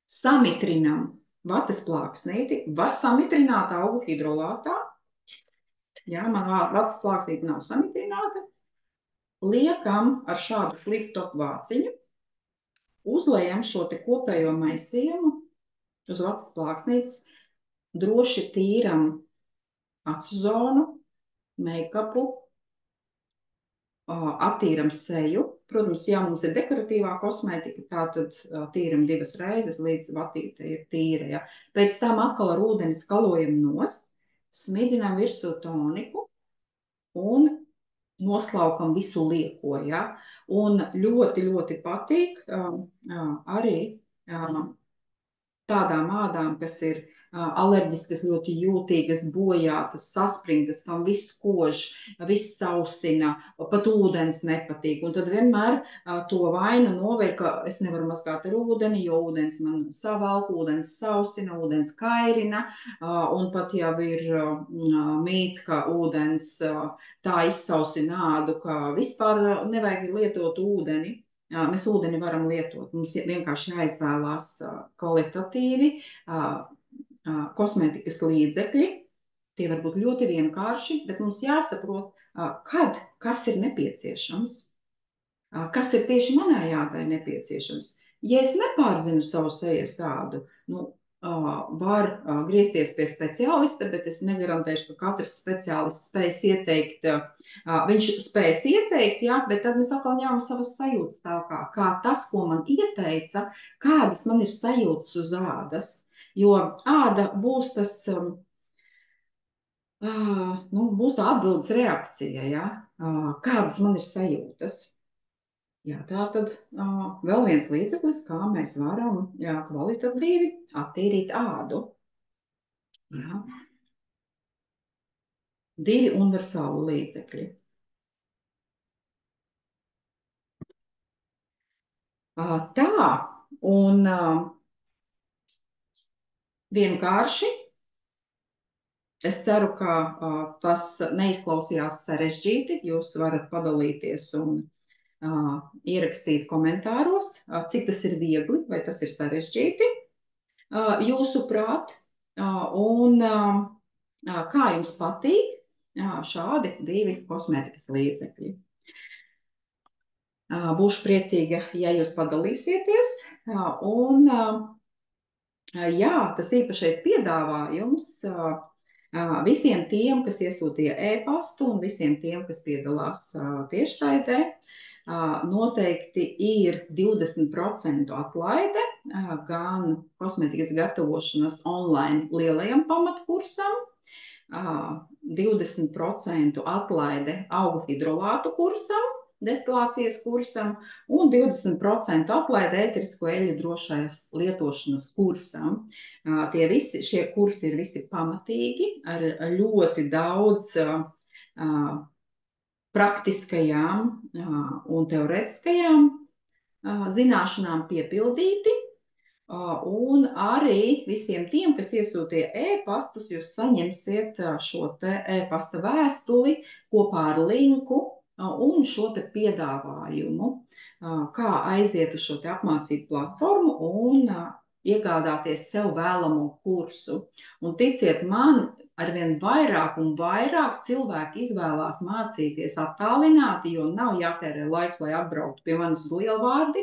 [SPEAKER 1] samitrinam vatas plāksnīti, var samitrināt augu hidrolātā, man vatas plāksnīti nav samitrināta, liekam ar šādu flip-top vāciņu, uzlejam šo te kopējo maisījumu uz vatas plāksnītes, droši tīram acu zonu, make-upu, attīram seju. Protams, ja mums ir dekoratīvā kosmētika, tātad tīram 2 reizes, līdz vatīte ir tīra. Ja. Pēc tam atkal ar ūdeni skalojam nost, smidzinām virsū toniku un noslaukam visu lieko, ja? Un ļoti, ļoti patīk arī tādām ādām, kas ir alerģiskas, ļoti jūtīgas, bojātas, saspringtas, kam viss kož, viss sausina, pat ūdens nepatīk. Un tad vienmēr to vainu novēr, ka es nevaru mazgāt ar ūdeni, jo ūdens man savalk, ūdens sausina, ūdens kairina, un pat jau ir mīts, ka ūdens tā izsausina ādu, ka vispār nevajag lietot ūdeni. Mēs ūdeni varam lietot. Mums vienkārši jāizvēlās kvalitatīvi kosmētikas līdzekļi. Tie var būt ļoti vienkārši, bet mums jāsaprot, kas ir nepieciešams. Kas ir tieši manai ādai nepieciešams. Ja es nepārzinu savu sejas ādu, var griezties pie speciālista, bet es negarantēšu, ka katrs speciālists spēs ieteikt. Viņš spēs ieteikt, jā, bet tad mēs atkal ņemam savas sajūtas tālāk, kā tas, ko man ieteica, kādas man ir sajūtas uz ādas. Jo āda būs tas, būs tā atbildes reakcija, jā, kādas man ir sajūtas. Jā, tā tad vēl viens līdzeklis, kā mēs varam kvalitatīvi attīrīt ādu. Jā. 2 universāli līdzekļi. Tā, un vienkārši es ceru, ka tas neizklausījās sarežģīti. Jūs varat padalīties un ierakstīt komentāros, cik tas ir viegli vai tas ir sarežģīti jūsuprāt, un kā jums patīk šādi 2 kosmētikas līdzekļi. Būšu priecīga, ja jūs padalīsieties, un jā, tas īpašais piedāvājums visiem tiem, kas iesūtīja e-pastu un visiem tiem, kas piedalās tiešraidē, noteikti ir 20% atlaide gan kosmētikas gatavošanas online lielajam pamatkursam, 20% atlaide augu hidrolātu kursam, destilācijas kursam un 20% atlaide ēterisko eļļu drošās lietošanas kursam. Tie visi, šie kursi ir visi pamatīgi ar ļoti daudz praktiskajām un teorētiskajām zināšanām piepildīti. Un arī visiem tiem, kas iesūtīja e-pastus, jūs saņemsiet šo te e-pasta vēstuli kopā ar linku un šo te piedāvājumu, kā aiziet uz šo te apmācību platformu un iegādāties sev vēlamo kursu. Un ticiet man, arvien vairāk un vairāk cilvēki izvēlās mācīties attālināti, jo nav jātērē laiks, lai atbrauktu pie manis uz Lielvārdi.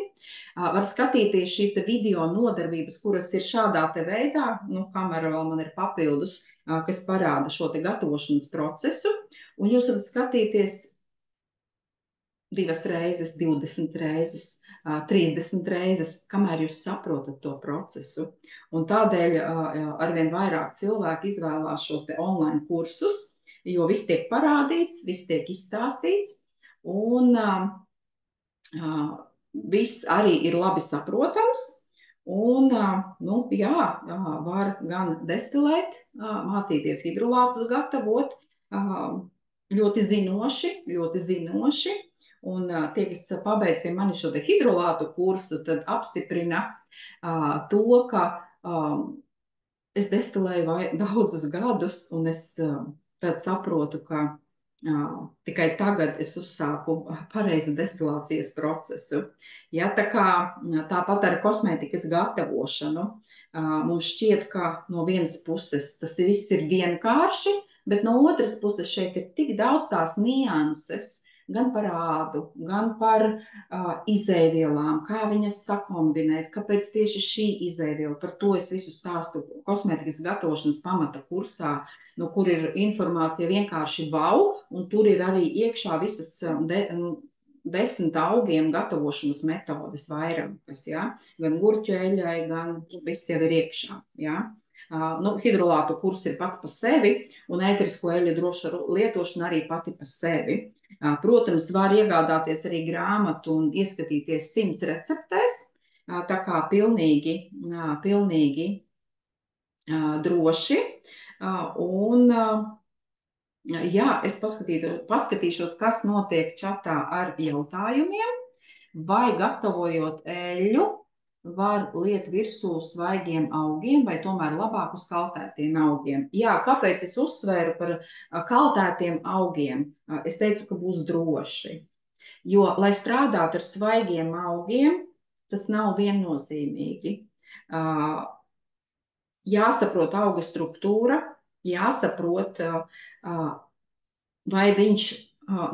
[SPEAKER 1] Var skatīties šīs te video nodarbības, kuras ir šādā te veidā, kamera vēl man ir papildus, kas parāda šo te gatavošanas procesu, un jūs varat skatīties 2 reizes, 20 reizes, 30 reizes, kamēr jūs saprotat to procesu. Un tādēļ arvien vairāk cilvēki izvēlās šos te online kursus, jo viss tiek parādīts, viss tiek izstāstīts, un viss arī ir labi saprotams. Un, var gan destilēt, mācīties hidrolātus gatavot, ļoti zinoši. Un tie, kas pabeidz pie mani šo te hidrolātu kursu, tad apstiprina to, ka es destilēju daudzus gadus, un es tad saprotu, ka tikai tagad es uzsāku pareizu destilācijas procesu. Ja, tāpat ar kosmētikas gatavošanu mums šķiet, ka no vienas puses tas viss ir vienkārši, bet no otras puses šeit ir tik daudz tās nianses, gan par ādu, gan par izēvielām, kā viņas sakombinēt, kāpēc tieši šī izēviela. Par to es visu stāstu kosmētikas gatavošanas pamata kursā, kur ir informācija vienkārši un tur ir arī iekšā visas 10 augiem gatavošanas metodes vairākas, ja? Gan gurķu eļļai, gan viss jau ir iekšā, ja? Hidrolātu kurs ir pats pa sevi, un ēterisko eļļu droša lietošana arī pati pa sevi. Protams, var iegādāties arī grāmatu un ieskatīties 100 receptēs, Tā kā pilnīgi droši. Un, jā, es paskatīšos, kas notiek čatā ar jautājumiem, vai gatavojot eļļu, var liet virsū svaigiem augiem vai tomēr labāk uz kaltētiem augiem. Jā, kāpēc es uzsvēru par kaltētiem augiem? Es teicu, ka būs droši. Jo, lai strādātu ar svaigiem augiem, tas nav viennozīmīgi. Jāsaprot auga struktūra, jāsaprot, vai viņš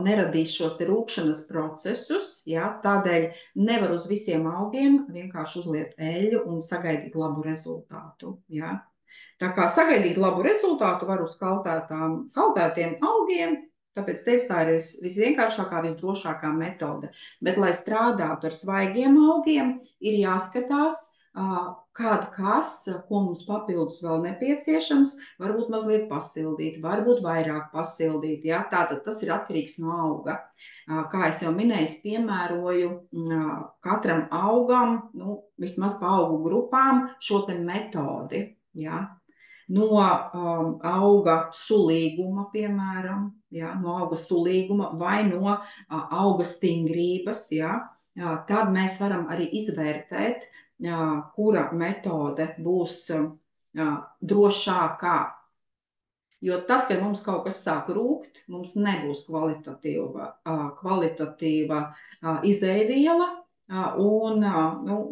[SPEAKER 1] neradīs šos te rūkšanas procesus, ja? Tādēļ nevar uz visiem augiem vienkārši uzliet eļļu un sagaidīt labu rezultātu. Ja? Tā kā sagaidīt labu rezultātu var uz kaltētiem augiem, tāpēc teicu, tā ir visvienkāršākā, visdrošākā metode. Bet, lai strādātu ar svaigiem augiem, ir jāskatās, ko mums papildus vēl nepieciešams, varbūt mazliet pasildīt, varbūt vairāk pasildīt. Ja? Tātad tas ir atkarīgs no auga. Kā es jau minēju, es piemēroju katram augam, vismaz pa augu grupām, šo te metodi. Ja? No auga sulīguma, piemēram, ja? No auga sulīguma vai no auga stingrības, ja? Tad mēs varam arī izvērtēt, kura metode būs drošākā. Jo tad, kad mums kaut kas sāk rūkt, mums nebūs kvalitatīva izēviela, un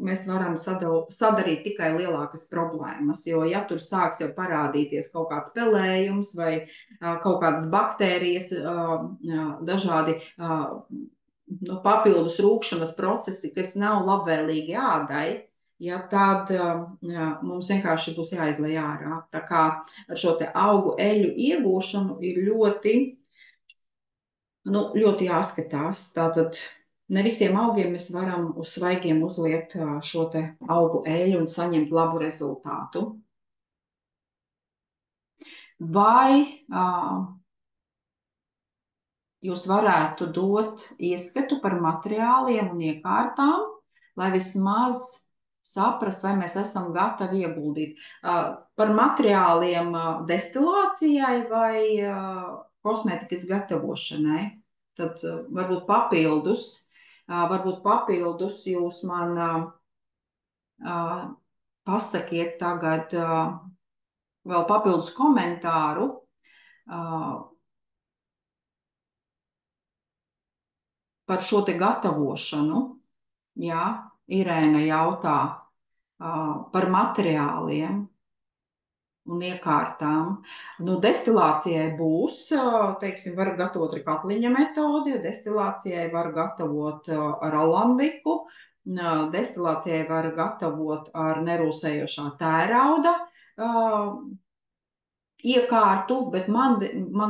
[SPEAKER 1] mēs varam sadarīt tikai lielākas problēmas. Jo, ja tur sāks jau parādīties kaut kāds pelējums vai kaut kādas baktērijas, dažādi papildus rūkšanas procesi, kas nav labvēlīgi ādai, ja, tad mums vienkārši būs jāizlej ārā. Tā kā ar šo te augu eļu iegūšanu ir ļoti jāskatās. Tātad ne visiem augiem mēs varam uz svaigiem uzliet šo te augu eļu un saņemt labu rezultātu. Vai jūs varētu dot ieskatu par materiāliem un iekārtām, lai vismaz saprast, vai mēs esam gatavi ieguldīt. Par materiāliem destilācijai vai kosmētikas gatavošanai. Tad varbūt papildus jūs man pasakiet tagad vēl papildus komentāru. Par šo te gatavošanu. Jā. Irēna jautā par materiāliem un iekārtām. Destilācijai būs, teiksim, var gatavot ar katliņa metodi, destilācijai var gatavot ar alambiku, destilācijai var gatavot ar nerūsējošā tērauda iekārtu, bet man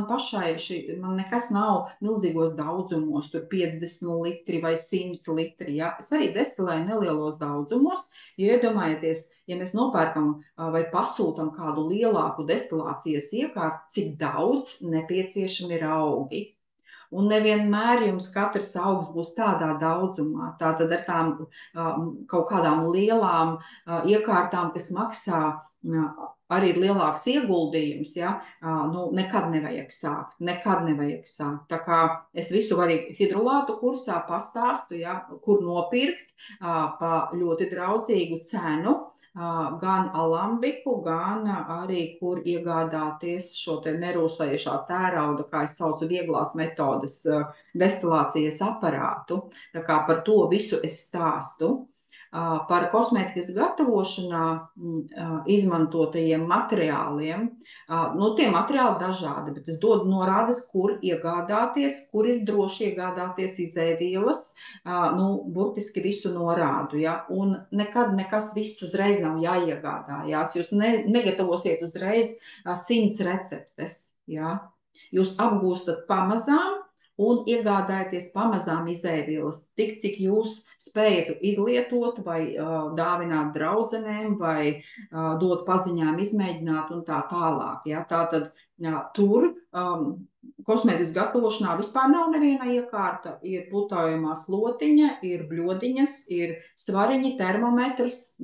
[SPEAKER 1] pašai man nekas nav milzīgos daudzumos, tur 50 litri vai 100 litri. Ja? Es arī destilēju nelielos daudzumos, jo iedomājieties, ja mēs nopērkam vai pasūtam kādu lielāku destilācijas iekārtu, cik daudz nepieciešami ir augi. Un nevienmēr jums katrs augs būs tādā daudzumā. Tātad ar tām kaut kādām lielām iekārtām, kas maksā arī ir lielāks ieguldījums, ja, nekad nevajag sākt. Tā kā es visu arī hidrolātu kursā pastāstu, ja, kur nopirkt pa ļoti draudzīgu cenu, gan alambiku, gan arī, kur iegādāties šo te nerūsējušā tērauda, kā es saucu, vieglās metodes destilācijas aparātu. Tā kā par to visu es stāstu. Par kosmētikas gatavošanā izmantotajiem materiāliem. Tie materiāli dažādi, bet es dodu norādes, kur iegādāties, kur ir droši iegādāties izēvielas, burtiski visu norādu, ja? Un nekad nekas viss uzreiz nav jāiegādājās. Jūs negatavosiet uzreiz 100 receptes, ja? Jūs apgūstat pamazām, un iegādājieties pamazām izēvielas, tik cik jūs spējat izlietot vai dāvināt draudzenēm vai dot paziņām izmēģināt un tā tālāk. Ja? Tātad tur kosmētikas gatavošanā vispār nav neviena iekārta. Ir putojumā slotiņa, ir bļodiņas, ir svariņi, termometrs,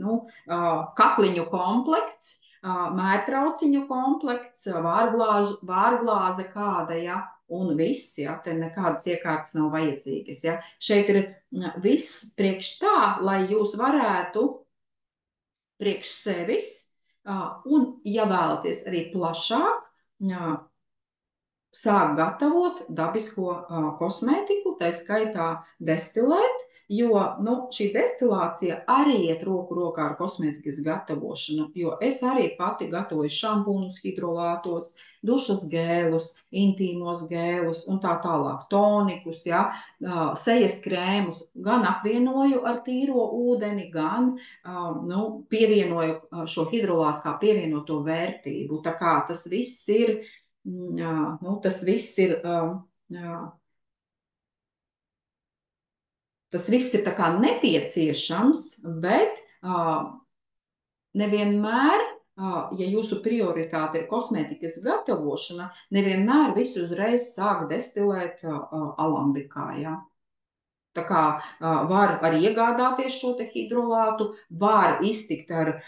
[SPEAKER 1] kakliņu komplekts, mērtrauciņu komplekts, vārglāze kāda, ja, un viss, ja, te nekādas iekārtas nav vajadzīgas, ja. Šeit ir viss priekš tā, lai jūs varētu priekš sevis, un, ja vēlaties arī plašāk, sāk gatavot dabisko kosmētiku, tā skaitā destilēt, jo šī destilācija arī iet roku rokā ar kosmētikas gatavošanu, jo es arī pati gatavoju šampūnus, hidrolātos, dušas gēlus, intīmos gēlus un tā tālāk, tonikus, ja, sejas krēmus, gan apvienoju ar tīro ūdeni, gan pievienoju šo hidrolātu kā pievienoto vērtību. Tā kā tas viss ir tas viss ir tā kā nepieciešams, bet nevienmēr, ja jūsu prioritāte ir kosmētikas gatavošana, nevienmēr visu uzreiz sāk destilēt alambikā, ja. Tā kā var arī iegādāties šo te hidrolātu, var iztikt ar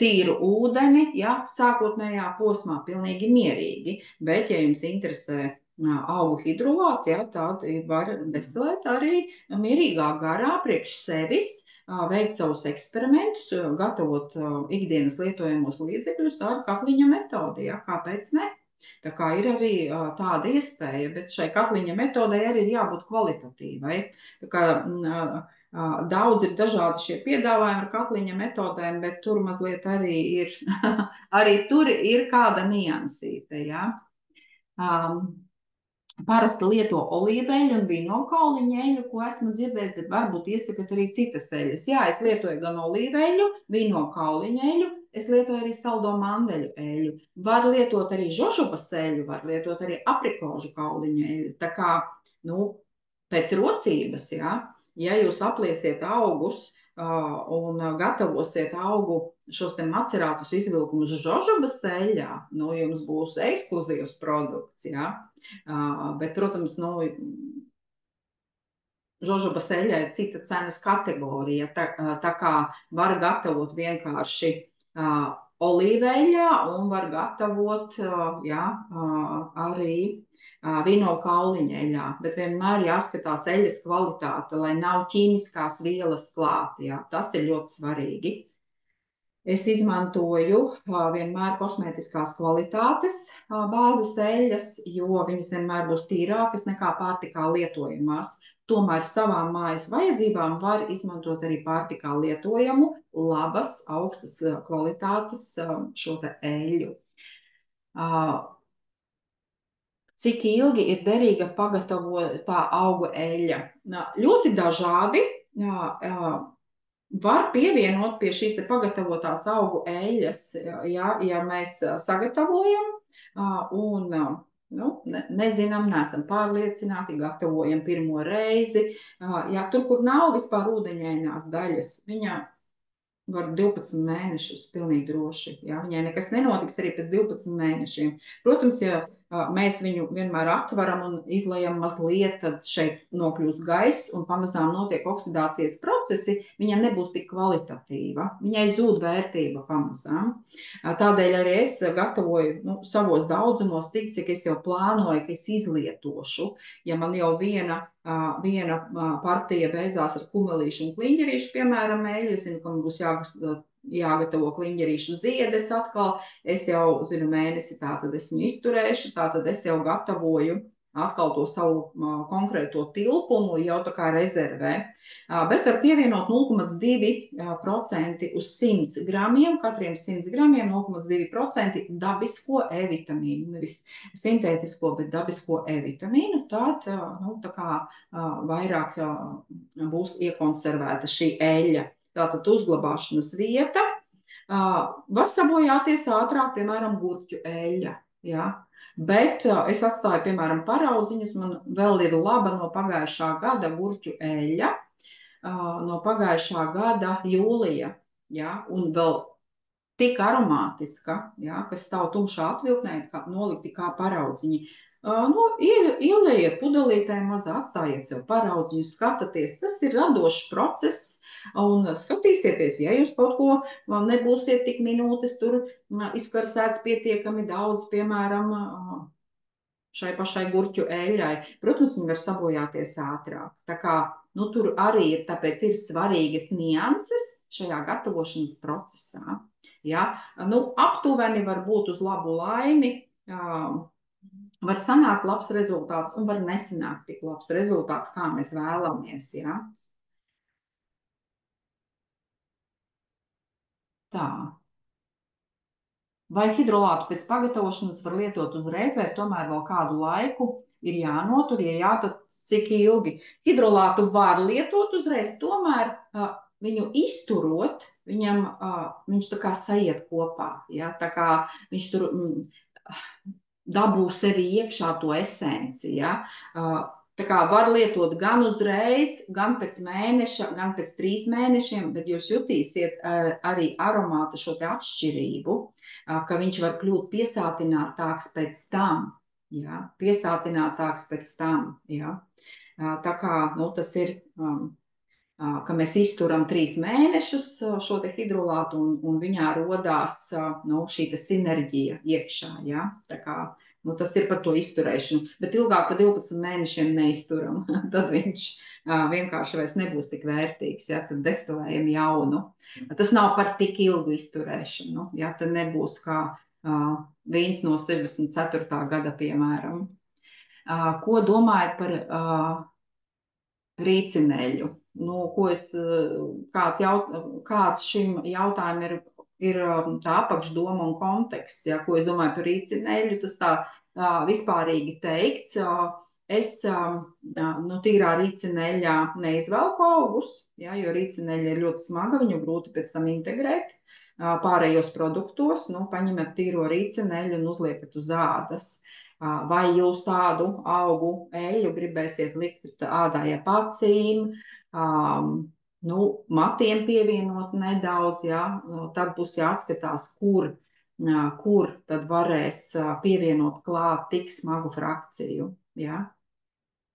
[SPEAKER 1] tīru ūdeni, ja, sākotnējā posmā pilnīgi mierīgi, bet, ja jums interesē augu hidrolāts, ja, tad var destilēt arī mierīgā garā priekš sevis, veikt savus eksperimentus, gatavot ikdienas lietojamos līdzekļus ar kakliņa metodi, ja, kāpēc ne? Tā kā ir arī tāda iespēja, bet šai kakliņa metodei arī ir jābūt kvalitatīvai. Tā kā daudz ir dažādi šie piedāvājumi ar kakliņa metodēm, bet tur mazliet arī ir, arī tur ir kāda niansīte, ja. Parasti lieto olīveļu un vinokauliņu eļu, ko esmu dzirdējis, bet varbūt iesakat arī citas eļas. Jā, es lietoju gan olīveļu, vinokauliņu eļu, es lietoju arī saldo mandeļu eļu. Var lietot arī žožobas eļu, var lietot arī aprikožu kauliņu eļu. Tā kā, pēc rocības, jā, ja jūs apliesiet augus un gatavosiet augu šos te macerātus izvilkumus žožobas eļļā, jums būs ekskluzīvs produkts, jā. Bet, protams, žožobas eļļā ir cita cenas kategorija, tā kā var gatavot vienkārši olīveļļā un var gatavot, jā, arī vino kauliņa eļļā, bet vienmēr jāskatās eļļas kvalitāte, lai nav ķīmiskās vielas klāt, jā, tas ir ļoti svarīgi. Es izmantoju vienmēr kosmētiskās kvalitātes bāzes eļļas, jo viņas vienmēr būs tīrākas nekā pārtikā lietojamās. Tomēr savām mājas vajadzībām var izmantot arī pārtikā lietojamu, labas, augstas kvalitātes šo te eļļu. Cik ilgi ir derīga pagatavotā augu eļļa? Ļoti dažādi. Var pievienot pie šīs te pagatavotās augu eļļas, ja mēs sagatavojam un nezinām, neesam pārliecināti, gatavojam pirmo reizi. Ja tur, kur nav vispār ūdeņainās daļas, viņa var 12 mēnešus pilnīgi droši. Ja? Viņai nekas nenotiks arī pēc 12 mēnešiem. Protams, ja mēs viņu vienmēr atveram un izlejam mazliet, tad šeit nokļūst gaiss un pamazām notiek oksidācijas procesi, viņa nebūs tik kvalitatīva. Viņai zūd vērtība pamazām. Tādēļ arī es gatavoju savos daudzumos tik, cik es jau plānoju, ka es izlietošu. Ja man jau viena partija beidzās ar kumelīšu un kliņģerīšu, piemēram, eļļu, es zinu, ka man būs jāgatavo kliņģerīšu ziedes atkal, es jau zinu mēnesi, tātad es viņu izturēšu, tātad es jau gatavoju atkal to savu konkrēto tilpumu jau tā kā rezervē. Bet var pievienot 0,2% uz 100 gramiem, katriem 100 gramiem 0,2% dabisko E-vitamīnu, nevis sintētisko, bet dabisko E-vitamīnu, tad tā kā vairāk būs iekonservēta šī eļļa. Tātad uzglabāšanas vieta var sabojāties ātrāk, piemēram, gurķu eļļa, ja? Bet es atstāju, piemēram, paraudziņus, man vēl ir laba no pagājušā gada gurķu eļļa, no pagājušā gada jūlija, ja? Un vēl tik aromātiska, ja, kas stāv tumšā atvilknē, kā nolikti kā paraudziņi. Nu, ielieciet pudelītē mazā, atstājiet sev paraudziņu, skatāties. Tas ir radošs process, un skatīsieties, ja jūs kaut ko nebūsiet tik minūtes tur izkarsēts pietiekami daudz, piemēram, šai pašai gurķu eļļai. Protams, viņi var sabojāties ātrāk. Tā kā, nu, tur arī ir, tāpēc ir svarīgas nianses šajā gatavošanas procesā. Ja? Nu, aptuveni var būt uz labu laimi, var sanākt labs rezultāts un var nesanākt tik labs rezultāts, kā mēs vēlamies. Ja? Tā. Vai hidrolātu pēc pagatavošanas var lietot uzreiz, vai tomēr vēl kādu laiku ir jānotur, ja jā, tad cik ilgi? Hidrolātu var lietot uzreiz, tomēr viņu izturot, viņš tā kā sajiet kopā, ja? Tā kā viņš tur dabū sevi iekšā to esenci, ja? Tā kā var lietot gan uzreiz, gan pēc mēneša, gan pēc 3 mēnešiem, bet jūs jutīsiet arī aromāta šo te atšķirību, ka viņš var kļūt piesātinātāks pēc tam. Ja? Piesātinātāks pēc tam. Ja? Tā kā nu, tas ir, ka mēs izturam 3 mēnešus šo te hidrolātu un viņā rodās nu, šī te sinerģija iekšā. Ja? Tā kā nu, tas ir par to izturēšanu, bet ilgāk par 12 mēnešiem neizturam. Tad viņš vienkārši vairs nebūs tik vērtīgs, ja? Tad destilējam jaunu. Tas nav par tik ilgu izturēšanu, ja? Tad nebūs kā vīns no 64. gada, piemēram. Ko domājat par rīcineļu? Nu, kāds šim jautājumam ir tā apakšdoma un konteksts, ja, ko es domāju par rīcineļu, tas tā vispārīgi teikts. Es nu, tīrā rīcineļā neizvelku augus, ja, jo rīcineļa ir ļoti smaga, viņu grūti pēc tam integrēt pārējos produktos. Nu, paņemat tīro rīcineļu un uzliekat uz ādas. Vai jūs tādu augu eļļu gribēsiet likt ādai ap acīm, nu, matiem pievienot nedaudz, ja? Tad būs jāskatās, kur tad varēs pievienot klāt tik smagu frakciju. Ja?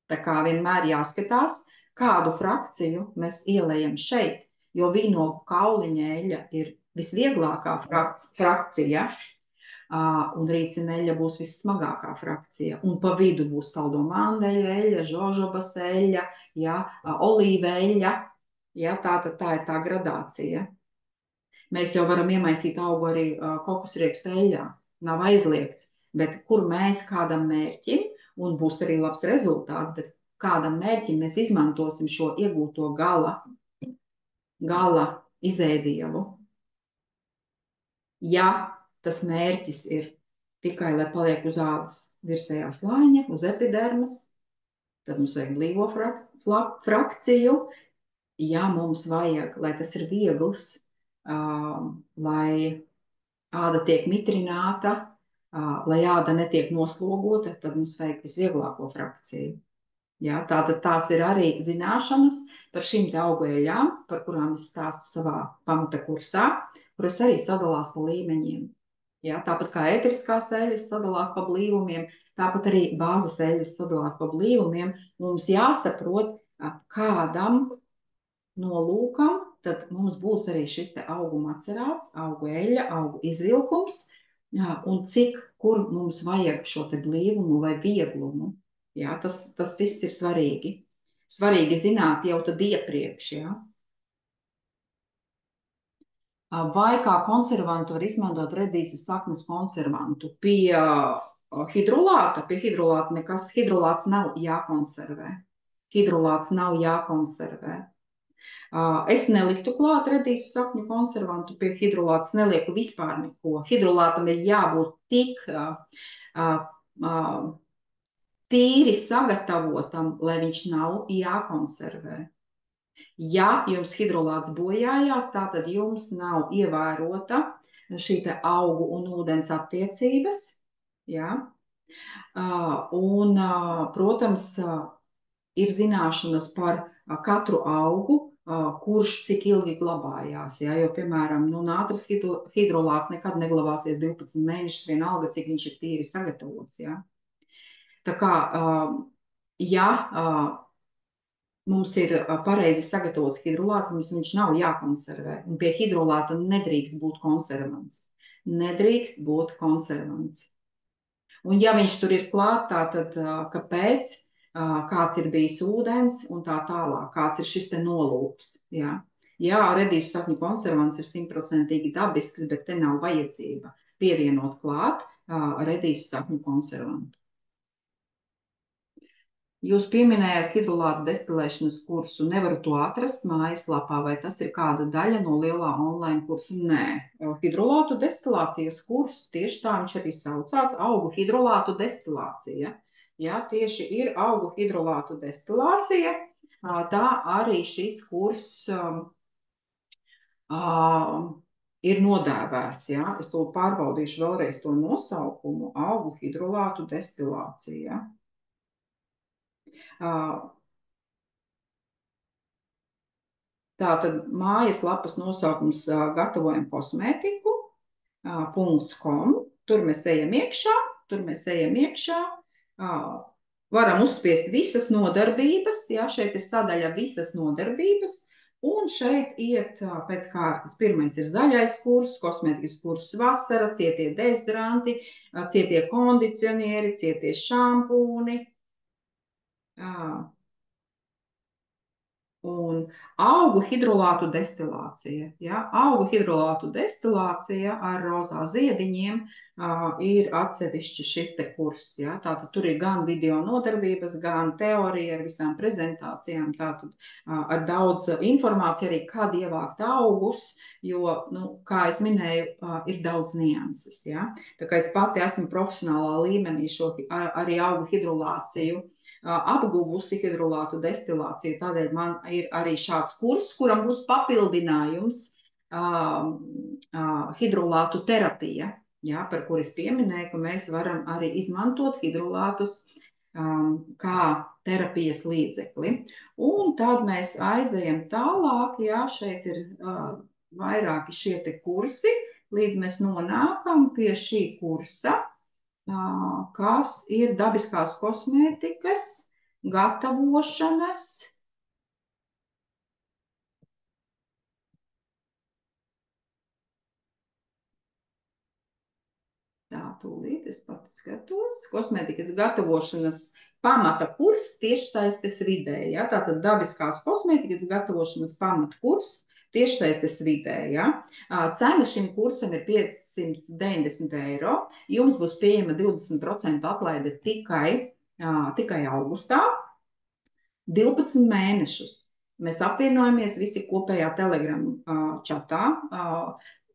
[SPEAKER 1] Tā kā vienmēr jāskatās, kādu frakciju mēs ielējam šeit, jo vīnogu kauliņa eļļa ir visvieglākā frakcija, un rīcineļa būs vissmagākā frakcija. Un pa vidu būs saldo mandeļa eļļa, žožobas eļļa, ja, olīveļļa. Ja, tā ir tā gradācija. Mēs jau varam iemaisīt augu arī kokosriekstu eļļā. Nav aizliegts, bet kur mēs kādam mērķim, un būs arī labs rezultāts, bet kādam mērķim mēs izmantosim šo iegūto gala izēvielu. Ja tas mērķis ir tikai, lai paliek uz ādas virsējā slāņa, uz epidermas, tad mums vajag blīvo frakciju. Ja mums vajag, lai tas ir viegls, lai āda tiek mitrināta, lai āda netiek noslogota, tad mums vajag visvieglāko frakciju. Ja, tātad tās ir arī zināšanas par šīm te augu eļļām, par kurām es stāstu savā pamata kursā, kuras arī sadalās pa līmeņiem. Ja, tāpat kā ēteriskās eļļas sadalās pa blīvumiem, tāpat arī bāzes eļļas sadalās pa blīvumiem. Mums jāsaprot, kādam nolūkam, tad mums būs arī šis te augu macerāts, augu eļļa, augu izvilkums, un cik, kur mums vajag šo te blīvumu vai vieglumu. Jā, tas viss ir svarīgi. Svarīgi zināt jau tad iepriekš, jā. Vai kā konservantu var izmantot redīses saknes konservantu? Pie hidrolāta nekas, hidrolāts nav jākonservē. Hidrolāts nav jākonservē. Es neliktu klāt redīsu sakņu konservantu pie hidrolāta, nelieku vispār neko. Hidrolātam ir jābūt tik tīri sagatavotam, lai viņš nav jākonservē. Ja jums hidrolāts bojājās, tātad jums nav ievērota šī te augu un ūdens attiecības. Ja? Un, protams, ir zināšanas par katru augu, kurš cik ilgi glabājās. Ja? Jo, piemēram, nātris hidrolāts nekad neglabāsies 12 mēnešus, vienalga, cik viņš ir tīri sagatavots. Ja? Tā kā, ja mums ir pareizi sagatavots hidrolāts, mums viņš nav jākonservē. Un pie hidrolāta nedrīkst būt konservants. Nedrīkst būt konservants. Un ja viņš tur ir klāt, tad kāpēc, kāds ir bijis ūdens un tā tālāk, kāds ir šis te nolūks. Ja? Jā, redīšu sakņu konservants ir 100% dabisks, bet te nav vajadzība pievienot klāt redīšu sakņu konservantu. Jūs pieminējāt hidrolātu destilēšanas kursu. Nevaru to atrast mājaslapā, vai tas ir kāda daļa no lielā online kursa? Nē. Hidrolātu destilācijas kurs, tieši tā viņš arī saucās, augu hidrolātu destilācija. Jā, tieši ir augu hidrolātu destilācija. Tā arī šis kurs ir nodēvēts. Jā. Es to pārbaudīšu vēlreiz to nosaukumu. Augu hidrolātu destilācija. Tātad mājaslapas nosaukums gatavojam kosmētiku.com. Tur mēs ejam iekšā. Varam uzspiest visas nodarbības. Jā, šeit ir sadaļa visas nodarbības. Un šeit iet pēc kārtas. Pirmais ir zaļais kurs, kosmētikas kurs vasara, cietie dezodoranti, cietie kondicionieri, cietie šampūni. Un augu hidrolātu destilācija. Ja? Augu hidrolātu destilācija ar rozā ziediņiem ir atsevišķi šis te kurs. Ja? Tātad tur ir gan video nodarbības, gan teorija ar visām prezentācijām. Tātad ar daudz informāciju arī, kad ievākt augus, jo, kā es minēju, ir daudz nianses. Ja? Tā kā es pati esmu profesionālā līmenī šo arī augu hidrolāciju apguvusi hidrolātu destilāciju. Tādēļ man ir arī šāds kurs, kuram būs papildinājums hidrolātu terapija, ja, par kur es pieminēju, ka mēs varam arī izmantot hidrolātus kā terapijas līdzekli. Un tad mēs aizejam tālāk, ja, šeit ir vairāki šie te kursi, līdz mēs nonākam pie šī kursa, kas ir dabiskās kosmētikas, gatavošanas. Tā, tūlīt es pat skatos. Kosmētikas gatavošanas pamata kurs tiešsaistes vidē. Ja? Tātad dabiskās kosmētikas gatavošanas pamata kurs tiešsaistes vidē. Ja? Cena šim kursam ir 590 eiro. Jums būs pieejama 20% atlaide tikai augustā. 12 mēnešus. Mēs apvienojamies visi kopējā Telegram čatā.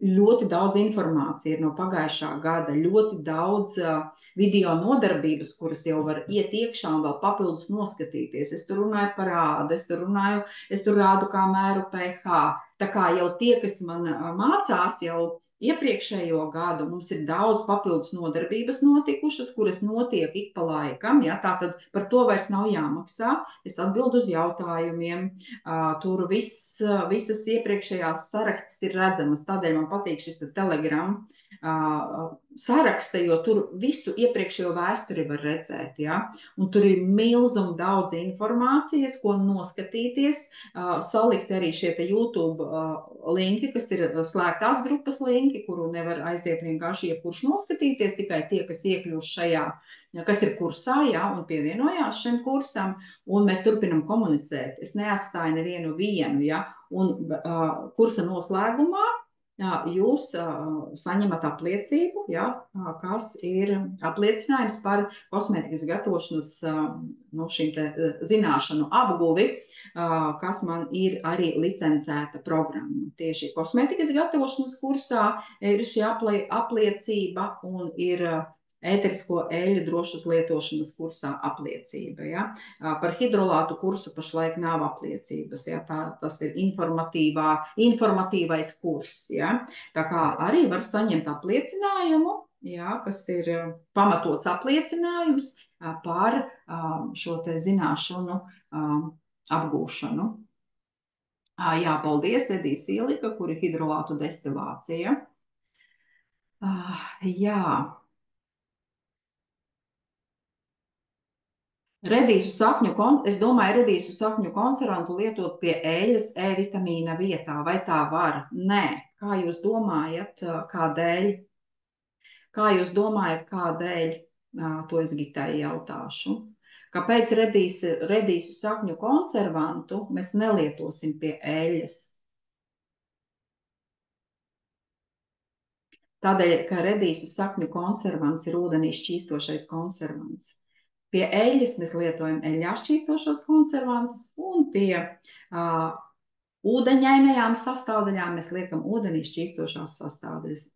[SPEAKER 1] Ļoti daudz informācija ir no pagājušā gada, ļoti daudz video nodarbības, kuras jau var iet iekšā un vēl papildus noskatīties. Es tur runāju par ādu, es tur rādu, kā mēru pH. Tā kā jau tie, kas man mācās jau iepriekšējo gadu, mums ir daudz papildus nodarbības notikušas, kuras notiek ik pa laikam. Ja? Tātad par to vairs nav jāmaksā. Es atbildu uz jautājumiem. Tur visas iepriekšējās sarakstas ir redzamas. Tādēļ man patīk šis Telegram saraksta, jo tur visu iepriekšējo vēsturi var redzēt. Ja? Un tur ir milzum daudz informācijas, ko noskatīties. Salikt arī šie te YouTube linki, kas ir slēgtās grupas linki, kuru nevar aiziet vienkārši jebkurš noskatīties, tikai tie, kas iekļūst šajā, kas ir kursā, ja, un pievienojās šim kursam, un mēs turpinam komunicēt. Es neatstāju nevienu vienu, ja, un kursa noslēgumā jūs saņemat apliecību, ja, kas ir apliecinājums par kosmētikas gatavošanas šīm te zināšanu apguvi, kas man ir arī licencēta programma. Tieši kosmētikas gatavošanas kursā ir šī apliecība un ir ēterisko eļļu drošas lietošanas kursā apliecība. Ja? Par hidrolātu kursu pašlaik nav apliecības. Ja? Tas ir informatīvais kurs. Ja? Tā kā arī var saņemt apliecinājumu, ja? Kas ir pamatots apliecinājums par šo te zināšanu apgūšanu. Jā, paldies, Edija Silika, kur ir hidrolātu destilācija. Jā. Es domāju, redīsu sakņu konservantu lietot pie eļas E-vitamīna vietā. Vai tā var? Nē. Kā jūs domājat, kādēļ? Kā jūs domājat, kādēļ? To es Gitai jautāšu. Kāpēc redīsu sakņu konservantu mēs nelietosim pie eļas? Tādēļ, ka redīsu sakņu konservants ir ūdenī šķīstošais konservants. Pie eļļas mēs lietojam eļļā šķīstošos konservantus, un pie ūdeņainajām sastāvdaļām mēs liekam ūdenī šķīstošās sastāvdaļas.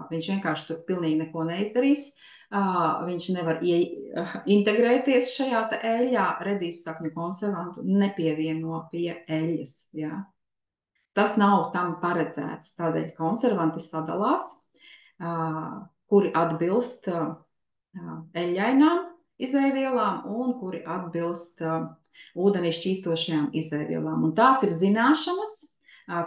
[SPEAKER 1] Viņš vienkārši tur pilnīgi neko neizdarīs. Viņš nevar integrēties šajā eļļā, redīsu sakņu konservantu nepievieno pie eļļas. Ja? Tas nav tam paredzēts. Tādēļ konservanti sadalās, kuri atbilst eļļainām izēvielām un kuri atbilst ūdenī šķīstošajām izēvielām. Un tās ir zināšanas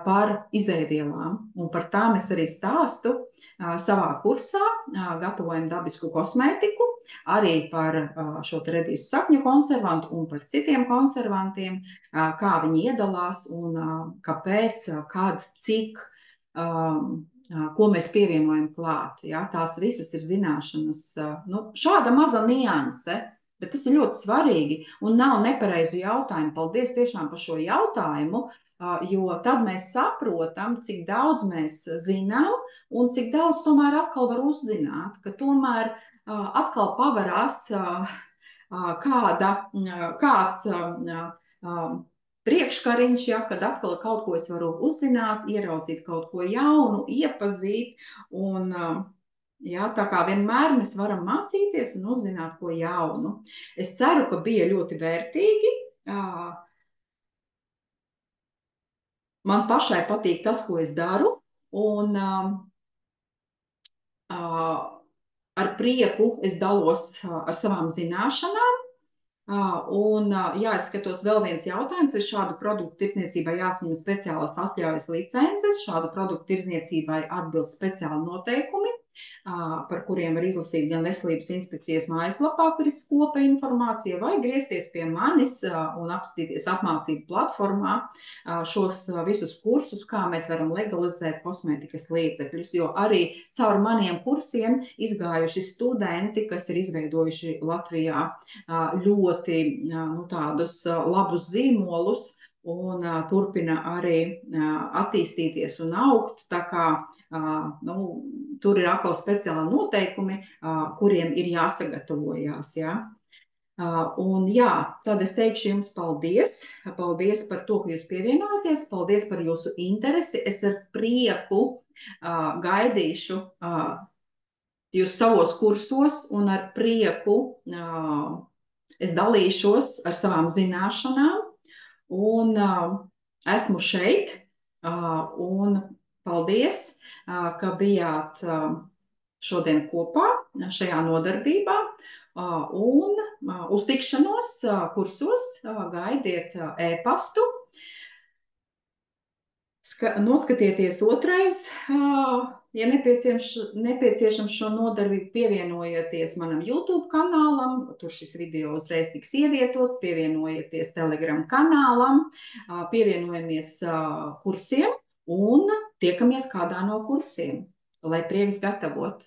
[SPEAKER 1] par izēvielām. Un par tām es arī stāstu savā kursā, gatavojam dabisku kosmētiku, arī par šo redīsu sakņu konservantu un par citiem konservantiem, kā viņi iedalās un kāpēc, kad, cik, ko mēs pievienojam klāt. Ja? Tās visas ir zināšanas. Šāda maza nianse, bet tas ir ļoti svarīgi un nav nepareizu jautājumu. Paldies tiešām par šo jautājumu, jo tad mēs saprotam, cik daudz mēs zinām un cik daudz tomēr atkal var uzzināt, ka tomēr atkal pavarās kāds priekškariņš, ja, kad atkal kaut ko es varu uzzināt, ieraudzīt kaut ko jaunu, iepazīt, un ja, tā kā vienmēr mēs varam mācīties un uzzināt ko jaunu. Es ceru, ka bija ļoti vērtīgi. Man pašai patīk tas, ko es daru, un ar prieku es dalos ar savām zināšanām. Un jāizskatos vēl viens jautājums, vai šādu produktu tirdzniecībai jāsaņem speciālas atļaujas licences, šādu produktu tirdzniecībai atbilst speciāli noteikumi, par kuriem var izlasīt gan Veselības inspekcijas mājaslapā, kur ir skopa informācija, vai griezties pie manis un apskatīties apmācību platformā šos visus kursus, kā mēs varam legalizēt kosmētikas līdzekļus, jo arī caur maniem kursiem izgājuši studenti, kas ir izveidojuši Latvijā ļoti tādus labus zīmolus, un turpina arī attīstīties un augt, tā kā tur ir atkal speciāli noteikumi, kuriem ir jāsagatavojās. Ja? Un jā, tad es teikšu jums paldies. Paldies par to, ka jūs pievienojaties, paldies par jūsu interesi. Es ar prieku gaidīšu jūs savos kursos un ar prieku es dalīšos ar savām zināšanām. Un esmu šeit, un paldies, ka bijāt šodien kopā šajā nodarbībā, un uz tikšanos kursos gaidiet e-pastu. Noskatieties otrais, ja nepieciešams šo nodarbību, pievienojieties manam YouTube kanālam, tur šis video uzreiz tiks ievietots, pievienojieties Telegram kanālam, pievienojamies kursiem un tiekamies kādā no kursiem, lai prieks gatavot.